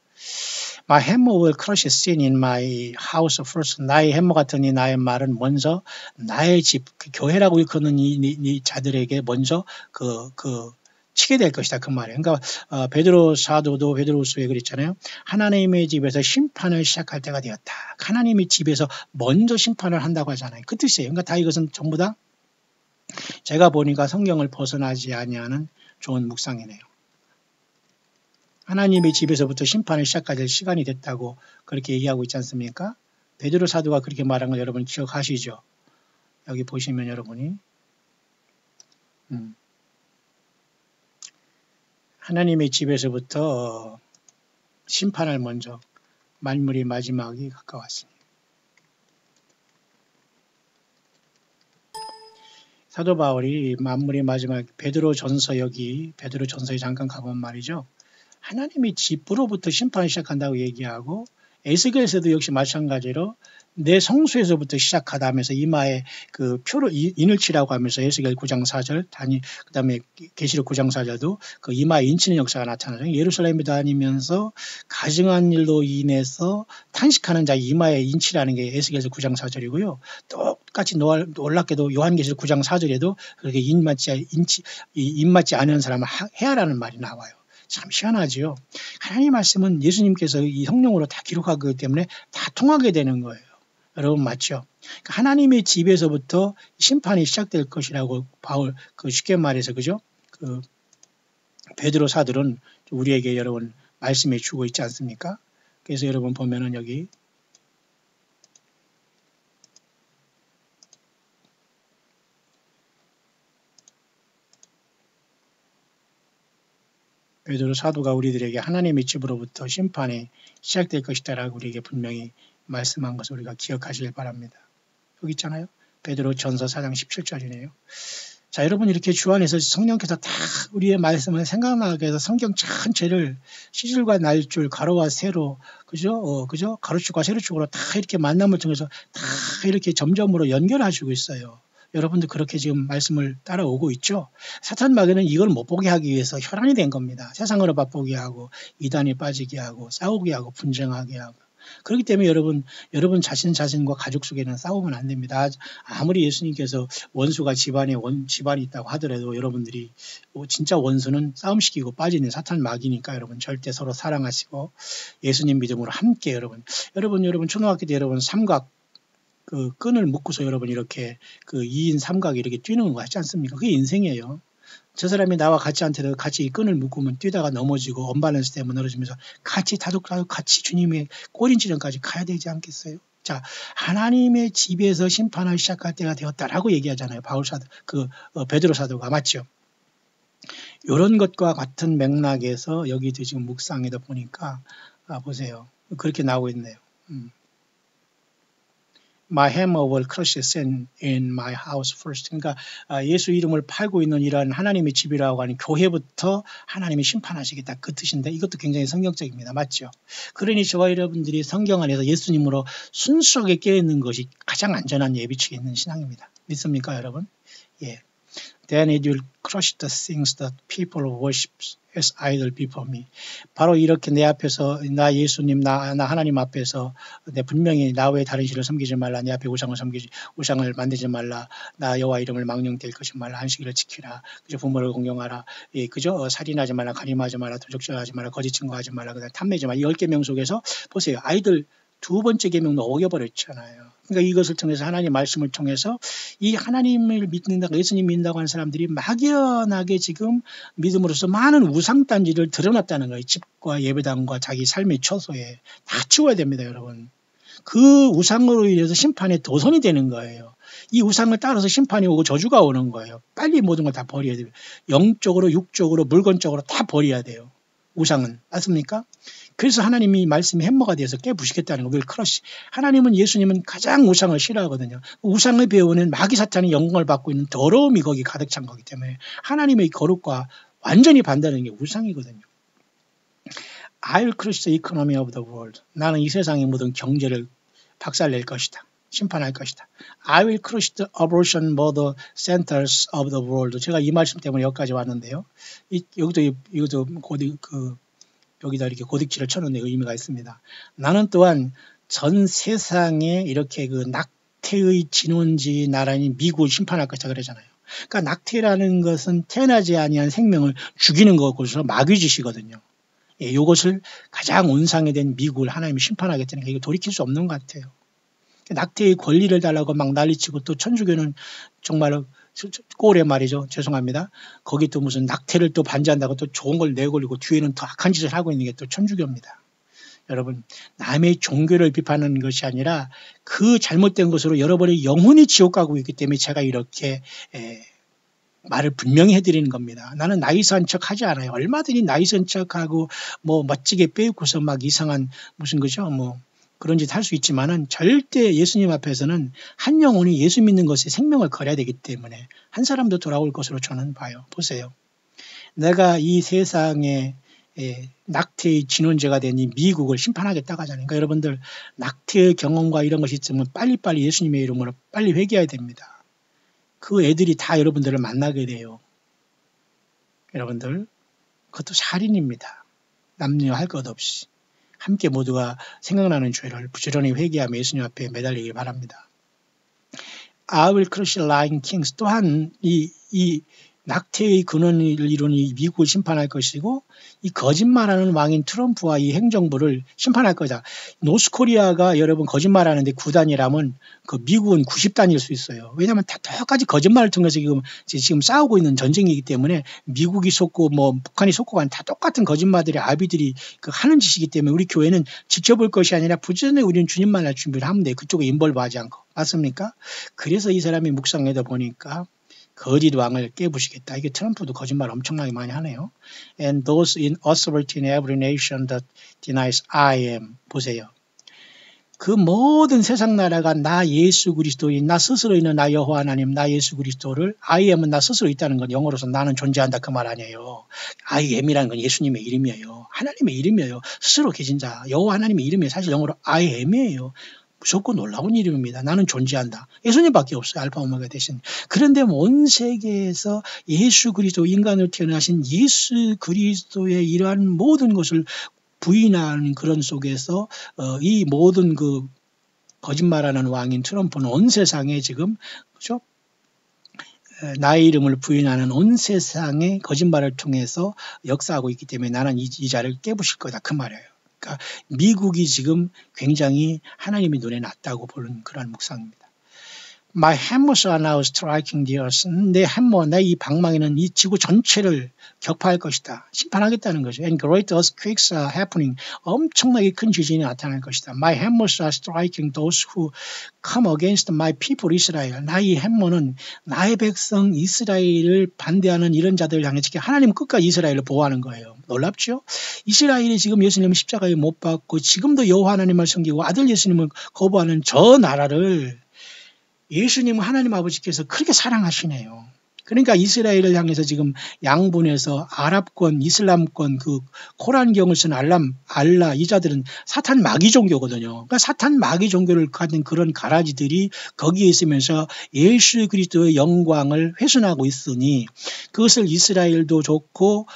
My hammer will crush sin in my house first. 나의 햄머 같은 이 나의 말은 먼저 나의 집, 그 교회라고 일컫는 이 자들에게 먼저 치게 될 것이다. 그 말이에요. 그러니까 베드로 사도도 베드로후서에 그랬잖아요. 하나님의 집에서 심판을 시작할 때가 되었다. 하나님의 집에서 먼저 심판을 한다고 하잖아요. 그 뜻이에요. 그러니까 다 이것은 전부 다 제가 보니까 성경을 벗어나지 아니하는 좋은 묵상이네요. 하나님의 집에서부터 심판을 시작할 시간이 됐다고 그렇게 얘기하고 있지 않습니까? 베드로 사도가 그렇게 말한 걸 여러분 기억하시죠? 여기 보시면 여러분이 하나님의 집에서부터 심판을 먼저 만물의 마지막이 가까웠습니다. 사도 바울이 만물의 마지막 베드로전서 여기 베드로전서에 잠깐 가보면 말이죠. 하나님이 집으로부터 심판을 시작한다고 얘기하고 에스겔에서도 역시 마찬가지로 내 성소에서부터 시작하다 하면서 이마에 그 표를 인을 치라고 하면서 에스겔 9장 4절 그다음에 계시록 9장 4절도 그 이마에 인치는 역사가 나타나죠. 예루살렘에 다니면서 가증한 일로 인해서 탄식하는 자 이마에 인치라는 게 에스겔서 9장 4절이고요. 똑같이 놀랍게도 요한계시록 9장 4절에도 그렇게 입맞지 않은 사람을 해하라는 말이 나와요. 참 희한하지요. 하나님 말씀은 예수님께서 이 성령으로 다 기록하기 때문에 다 통하게 되는 거예요. 여러분 맞죠? 그러니까 하나님의 집에서부터 심판이 시작될 것이라고 바울 쉽게 말해서 그죠? 베드로 사도는 우리에게 여러분 말씀해 주고 있지 않습니까? 그래서 여러분 보면은 여기 베드로 사도가 우리들에게 하나님의 집으로부터 심판이 시작될 것이다라고 우리에게 분명히 말씀한 것을 우리가 기억하시길 바랍니다. 여기 있잖아요. 베드로 전서 4장 17절이네요. 자, 여러분 이렇게 주 안에서 성령께서 다 우리의 말씀을 생각나게 해서 성경 전체를 시줄과 날줄, 가로와 세로, 그죠? 가로축과 세로축으로 다 이렇게 만남을 통해서 다 이렇게 점점으로 연결하시고 있어요. 여러분도 그렇게 지금 말씀을 따라오고 있죠. 사탄 마귀는 이걸 못 보게 하기 위해서 혈안이 된 겁니다. 세상으로 맛보게 하고 이단에 빠지게 하고 싸우게 하고 분쟁하게 하고. 그렇기 때문에 여러분 자신과 가족 속에는 싸우면 안 됩니다. 아무리 예수님께서 원수가 집안이 있다고 하더라도 여러분들이 진짜 원수는 싸움시키고 빠지는 사탄 마귀니까 여러분 절대 서로 사랑하시고 예수님 믿음으로 함께 여러분 초등학교 때 여러분 삼각 끈을 묶고서 여러분 이렇게 2인 삼각이 이렇게 뛰는 거 같지 않습니까? 그게 인생이에요. 저 사람이 나와 같이 한테도 같이 이 끈을 묶으면 뛰다가 넘어지고 언밸런스 때문에 늘어지면서 같이 다독다독 같이 주님의 꼬린지점까지 가야 되지 않겠어요? 자, 하나님의 집에서 심판을 시작할 때가 되었다라고 얘기하잖아요. 베드로 사도가 맞죠? 이런 것과 같은 맥락에서 여기도 지금 묵상에도 보니까 보세요. 그렇게 나오고 있네요. My hammer will crush sin in my house first. 그러니까 예수 이름을 팔고 있는 이러한 하나님의 집이라고 하는 교회부터 하나님이 심판하시겠다 그 뜻인데 이것도 굉장히 성경적입니다. 맞죠? 그러니 저와 여러분들이 성경 안에서 예수님으로 순수하게 깨어있는 것이 가장 안전한 예비축에 있는 신앙입니다. 믿습니까 여러분? 예. Then it will crush the things that people worship as idol before me. 바로 이렇게 내 앞에서 나 예수님 나 하나님 앞에서 내 분명히 나 외에 다른 신을 섬기지 말라. 내 앞에 우상을 만들지 말라. 나 여호와 이름을 망령될 것이 말라. 안식일을 지키라. 그저 부모를 공경하라. 예, 그저 살인하지 말라. 간임하지 말라. 도적질하지 말라. 거짓 증거하지 말라. 그다음 탐내지 말라. 이 10계명 속에서 보세요. 아이들 두 번째 계명도 어겨버렸잖아요. 그러니까 이것을 통해서 하나님 말씀을 통해서 이 하나님을 믿는다고 예수님 믿는다고 하는 사람들이 막연하게 지금 믿음으로써 많은 우상단지를 드러났다는 거예요. 집과 예배당과 자기 삶의 처소에 다 치워야 됩니다. 여러분. 그 우상으로 인해서 심판의 도선이 되는 거예요. 이 우상을 따라서 심판이 오고 저주가 오는 거예요. 빨리 모든 걸 다 버려야 돼요. 영적으로 육적으로 물건적으로 다 버려야 돼요. 우상은. 맞습니까? 그래서 하나님이 말씀이 햄머가 되어서 깨부시겠다는 거. 하나님은 예수님은 가장 우상을 싫어하거든요. 우상을 배우는 마귀 사탄의 영광을 받고 있는 더러움이 거기 가득 찬 거기 때문에 하나님의 거룩과 완전히 반대하는 게 우상이거든요. I'll crush the economy of the world. 나는 이 세상의 모든 경제를 박살낼 것이다. 심판할 것이다. I will crush the abortion murder centers of the world. 제가 이 말씀 때문에 여기까지 왔는데요. 이것도 여기다 이렇게 고딕지를 쳐놓는 의미가 있습니다. 나는 또한 전 세상에 이렇게 낙태의 진원지 나라인 미국을 심판할 것이다 그러잖아요. 그러니까 낙태라는 것은 태어나지 아니한 생명을 죽이는 것으로 마귀짓이거든요. 예, 이것을 가장 온상이 된 미국을 하나님이 심판하겠다는 게 이거 돌이킬 수 없는 것 같아요. 낙태의 권리를 달라고 막 난리치고 또 천주교는 정말 꼴에 말이죠. 죄송합니다. 거기 또 무슨 낙태를 또 반대한다고 또 좋은 걸 내걸리고 뒤에는 더 악한 짓을 하고 있는 게 또 천주교입니다. 여러분, 남의 종교를 비판하는 것이 아니라 그 잘못된 것으로 여러분의 영혼이 지옥 가고 있기 때문에 제가 이렇게 말을 분명히 해드리는 겁니다. 나는 나이스한 척 하지 않아요. 얼마든지 나이스한 척하고 멋지게 빼입고서 막 이상한 무슨 거죠? 그런 짓 할 수 있지만은 절대 예수님 앞에서는 한 영혼이 예수 믿는 것에 생명을 걸어야 되기 때문에 한 사람도 돌아올 것으로 저는 봐요. 보세요. 내가 이 세상에 낙태의 진원제가 된 이 미국을 심판하겠다고 하잖아요. 그러니까 여러분들 낙태의 경험과 이런 것이 있으면 빨리빨리 예수님의 이름으로 빨리 회개해야 됩니다. 그 애들이 다 여러분들을 만나게 돼요. 여러분들 그것도 살인입니다. 남녀할 것 없이 함께 모두가 생각나는 죄를 부지런히 회개하며 예수님 앞에 매달리길 바랍니다. I will crush lying kings. 또한 이 낙태의 근원을 이룬 이 미국을 심판할 것이고 이 거짓말하는 왕인 트럼프와 이 행정부를 심판할 거다. 노스코리아가 여러분 거짓말하는데 9단이라면 그 미국은 90단일 수 있어요. 왜냐하면 다 똑같이 거짓말을 통해서 지금 싸우고 있는 전쟁이기 때문에 미국이 속고 뭐 북한이 속고 다 똑같은 거짓말들이 아비들이 하는 짓이기 때문에 우리 교회는 지켜볼 것이 아니라 부지런히 우리는 주님 만날 준비를 하면 돼요. 그쪽에 인벌브하지 않고. 맞습니까? 그래서 이 사람이 묵상에다 보니까 거짓 왕을 깨부시겠다. 이게 트럼프도 거짓말 엄청나게 많이 하네요. And those in authority in every nation that denies I am. 보세요. 그 모든 세상 나라가 나 예수 그리스도인, 나 스스로 있는 나 여호와 하나님, 나 예수 그리스도를 I am은 나 스스로 있다는 건 영어로서 나는 존재한다 그 말 아니에요. I am이라는 건 예수님의 이름이에요. 하나님의 이름이에요. 스스로 계신 자, 여호와 하나님의 이름이에요. 사실 영어로 I am이에요. 무섭고 놀라운 이름입니다. 나는 존재한다. 예수님밖에 없어요. 알파 오메가 대신. 그런데 온 세계에서 예수 그리스도 인간으로 태어나신 예수 그리스도의 이러한 모든 것을 부인하는 그런 속에서 이 모든 그 거짓말하는 왕인 트럼프는 온 세상에 지금 그죠? 나의 이름을 부인하는 온 세상의 거짓말을 통해서 역사하고 있기 때문에 나는 이 자를 깨부실 거다 그 말이에요. 그러니까 미국이 지금 굉장히 하나님의 눈에 낮다고 보는 그런 묵상입니다. My hammers are now striking the earth. 내 해머, 내 이 방망이는 이 지구 전체를 격파할 것이다. 심판하겠다는 거죠. And great earthquakes are happening. 엄청나게 큰 지진이 나타날 것이다. My hammers are striking those who come against my people Israel. 나의 해머는 나의 백성 이스라엘을 반대하는 이런 자들을 향해 지금 하나님은 끝까지 이스라엘을 보호하는 거예요. 놀랍죠? 이스라엘이 지금 예수님을 십자가에 못 박고 지금도 여호와 하나님을 섬기고 아들 예수님을 거부하는 저 나라를 예수님은 하나님 아버지께서 그렇게 사랑하시네요. 그러니까 이스라엘을 향해서 지금 양분해서 아랍권, 이슬람권, 그 코란경을 쓴 알라 이 자들은 사탄 마귀 종교거든요. 그러니까 사탄 마귀 종교를 가진 그런 가라지들이 거기에 있으면서 예수 그리스도의 영광을 훼손하고 있으니 그것을 이스라엘도 좋고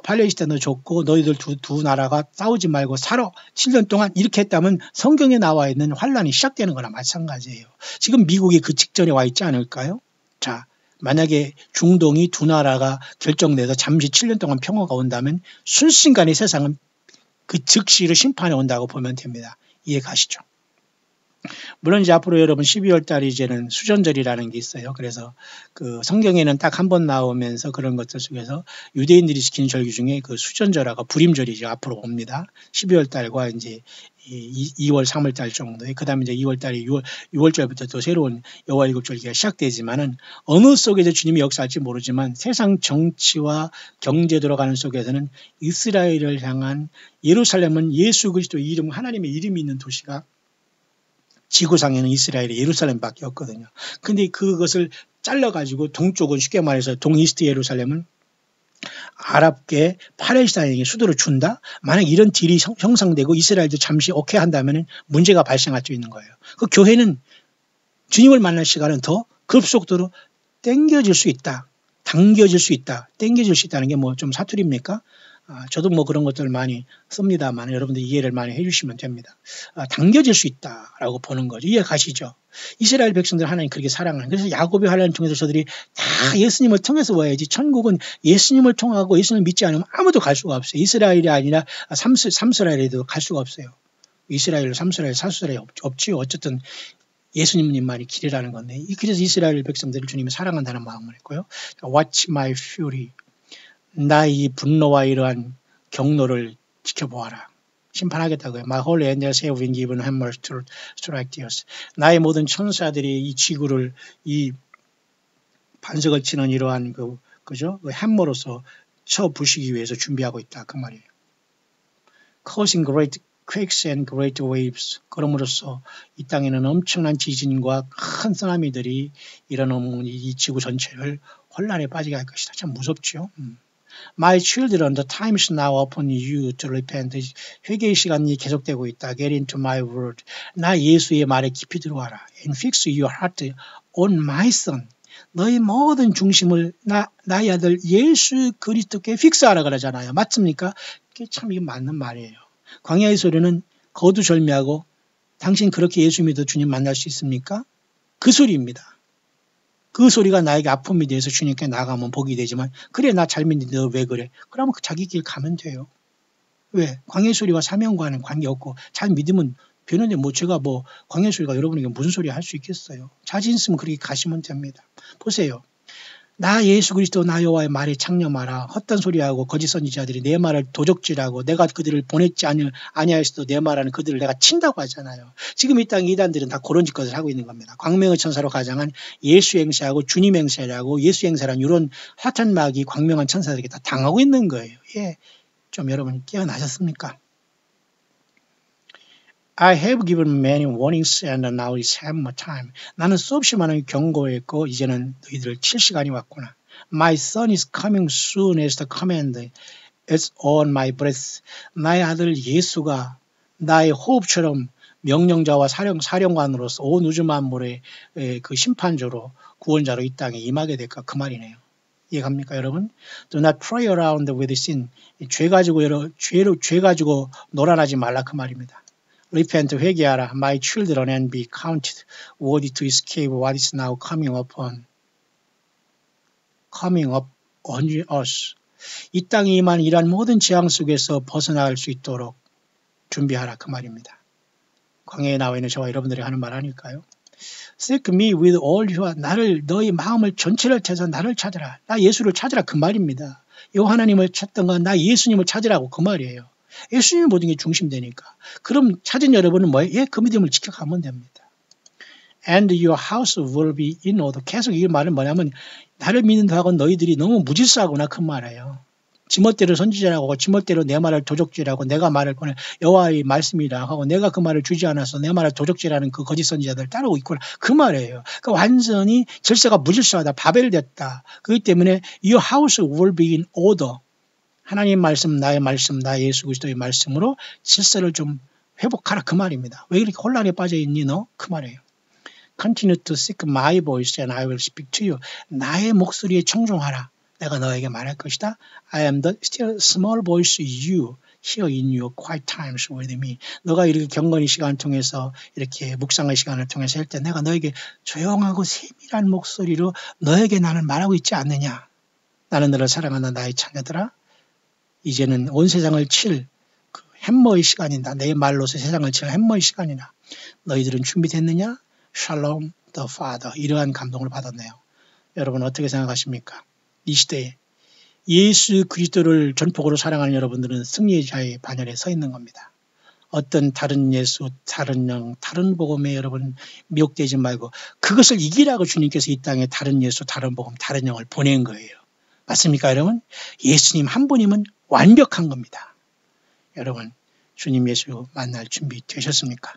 팔레스타인도 좋고 너희들 두 나라가 싸우지 말고 살아 7년 동안 이렇게 했다면 성경에 나와 있는 환란이 시작되는 거나 마찬가지예요. 지금 미국이 그 직전에 와 있지 않을까요? 자. 만약에 중동이 두 나라가 결정돼서 잠시 7년 동안 평화가 온다면 순식간에 세상은 그 즉시로 심판에 온다고 보면 됩니다. 이해 가시죠? 물론 이제 앞으로 여러분 12월 달이 이제는 수전절이라는 게 있어요. 그래서 그 성경에는 딱 한 번 나오면서 그런 것들 속에서 유대인들이 지키는 절기 중에 그 수전절하고 불임절이죠. 앞으로 옵니다. 12월 달과 이제 2월, 3월 달 정도에 그 다음에 이제 2월 달에 6월절부터 또 새로운 여호와 일곱절기가 시작되지만은 어느 속에서 주님이 역사할지 모르지만 세상 정치와 경제 돌아가는 속에서는 이스라엘을 향한 예루살렘은 예수 그리스도의 이름, 하나님의 이름이 있는 도시가 지구상에는 이스라엘의 예루살렘밖에 없거든요. 근데 그것을 잘라가지고 동쪽은 쉽게 말해서 동이스트 예루살렘은 아랍계 팔레스타인에게 수도를 준다? 만약 이런 딜이 형성되고 이스라엘도 잠시 오케이 한다면 문제가 발생할 수 있는 거예요. 그 교회는 주님을 만날 시간은 더 급속도로 당겨질 수 있다. 당겨질 수 있다. 당겨질 수 있다는 게 뭐 좀 사투리입니까? 저도 뭐 그런 것들 많이 씁니다만 여러분들 이해를 많이 해주시면 됩니다. 당겨질 수 있다라고 보는 거죠. 이해 가시죠? 이스라엘 백성들 하나님 그렇게 사랑하는. 그래서 야곱의 환란을 통해서 저들이 다 예수님을 통해서 와야지. 천국은 예수님을 통하고 예수님을 믿지 않으면 아무도 갈 수가 없어요. 이스라엘이 아니라 삼스라엘에도 갈 수가 없어요. 이스라엘, 삼스라엘, 사스라엘 없지요. 어쨌든 예수님만이 길이라는 건데 그래서 이스라엘 백성들을 주님이 사랑한다는 마음을 했고요. Watch my fury. 나의 분노와 이러한 경로를 지켜보아라. 심판하겠다고요. My holy angels have been given hammers to strike the earth. 나의 모든 천사들이 이 지구를 이 반석을 치는 이러한 그죠? 그 해머로서 쳐 부시기 위해서 준비하고 있다. 그 말이에요. Causing great quakes and great waves. 그럼으로써 이 땅에는 엄청난 지진과 큰 쓰나미들이 일어나면 이 지구 전체를 혼란에 빠지게 할 것이다. 참 무섭죠. My children, the time is now upon you to repent. 회개의 시간이 계속되고 있다. Get into my word. 나 예수의 말에 깊이 들어와라. And fix your heart on my son. 너의 모든 중심을 나의 아들 예수 그리스도께 픽스하라 그러잖아요. 맞습니까? 그게 참 이게 맞는 말이에요. 광야의 소리는 거두절미하고 당신 그렇게 예수 믿어 주님 만날 수 있습니까? 그 소리입니다. 그 소리가 나에게 아픔이 돼서 주님께 나가면 복이 되지만 그래 나 잘 믿는데 너 왜 그래? 그러면 자기 길 가면 돼요. 왜? 광야의 소리와 사명과는 관계없고 잘 믿으면 되는데 뭐 제가 뭐 광야의 소리가 여러분에게 무슨 소리 할 수 있겠어요. 자신 있으면 그렇게 가시면 됩니다. 보세요. 나 예수 그리스도 나 여호와의 말에 창념하라. 헛된 소리하고 거짓 선지자들이 내 말을 도적질하고 내가 그들을 보냈지 아니하였어도 내 말하는 그들을 내가 친다고 하잖아요. 지금 이 땅 이단들은 다 그런 짓것을 하고 있는 겁니다. 광명의 천사로 가장한 예수 행세하고 주님 행세라고 예수 행세란 이런 사탄 마귀 광명한 천사들에게 다 당하고 있는 거예요. 예, 좀 여러분 깨어나셨습니까? I have given many warnings and now is hammer time. 나는 수없이 많은 경고했고 이제는 너희들을 칠 시간이 왔구나. My son is coming soon as the command is on my breath. 나의 아들 예수가 나의 호흡처럼 명령자와 사령관으로서 온 우주 만물의 그 심판자로 구원자로 이 땅에 임하게 될까 그 말이네요. 이해갑니까 여러분? Do not play around with sin. 죄 가지고 놀아나지 말라 그 말입니다. Repent, 회개하라. My children and be counted worthy to escape what is now coming up on us. 이 땅에 임한 이러한 모든 재앙 속에서 벗어날 수 있도록 준비하라 그 말입니다. 광야에 나와 있는 저와 여러분들이 하는 말 아닐까요? Seek me with all your 나를 너희 마음을 전체를 쳐서 나를 찾으라. 나 예수를 찾으라 그 말입니다. 요 하나님을 찾던가 나 예수님을 찾으라고 그 말이에요. 예수님이 모든 게 중심되니까. 그럼 찾은 여러분은 뭐예요? 예, 그 믿음을 지켜가면 됩니다. And your house will be in order. 계속 이 말은 뭐냐면 나를 믿는다고 너희들이 너무 무질서하구나 그 말이에요. 지멋대로 선지자라고 지멋대로 내 말을 도적질하고 내가 말을 보내 여호와의 말씀이라 하고 내가 그 말을 주지 않아서 내 말을 도적질하는 그 거짓 선지자들 따르고 있구나 그 말이에요. 그러니까 완전히 질서가 무질서하다. 바벨됐다. 그렇기 때문에 your house will be in order. 하나님 말씀, 나의 말씀, 나 예수 그리스도의 말씀으로 질서를 좀 회복하라 그 말입니다. 왜 이렇게 혼란에 빠져있니 너? 그 말이에요. Continue to seek my voice and I will speak to you. 나의 목소리에 청종하라. 내가 너에게 말할 것이다. I am the still small voice you hear in your quiet times with me. 너가 이렇게 경건의 시간을 통해서 이렇게 묵상의 시간을 통해서 할 때 내가 너에게 조용하고 세밀한 목소리로 너에게 나는 말하고 있지 않느냐. 나는 너를 사랑한다 나의 자녀들아. 이제는 온 세상을 칠 그 햄머의 시간이다. 내 말로서 세상을 칠 햄머의 시간이다. 너희들은 준비됐느냐? Shalom the Father. 이러한 감동을 받았네요. 여러분 어떻게 생각하십니까? 이 시대에 예수 그리스도를 전폭으로 사랑하는 여러분들은 승리자의 반열에 서 있는 겁니다. 어떤 다른 예수, 다른 영, 다른 복음에 여러분 미혹되지 말고 그것을 이기라고 주님께서 이 땅에 다른 예수, 다른 복음, 다른 영을 보낸 거예요. 맞습니까 여러분? 예수님 한 분이면 완벽한 겁니다. 여러분 주님 예수 만날 준비 되셨습니까?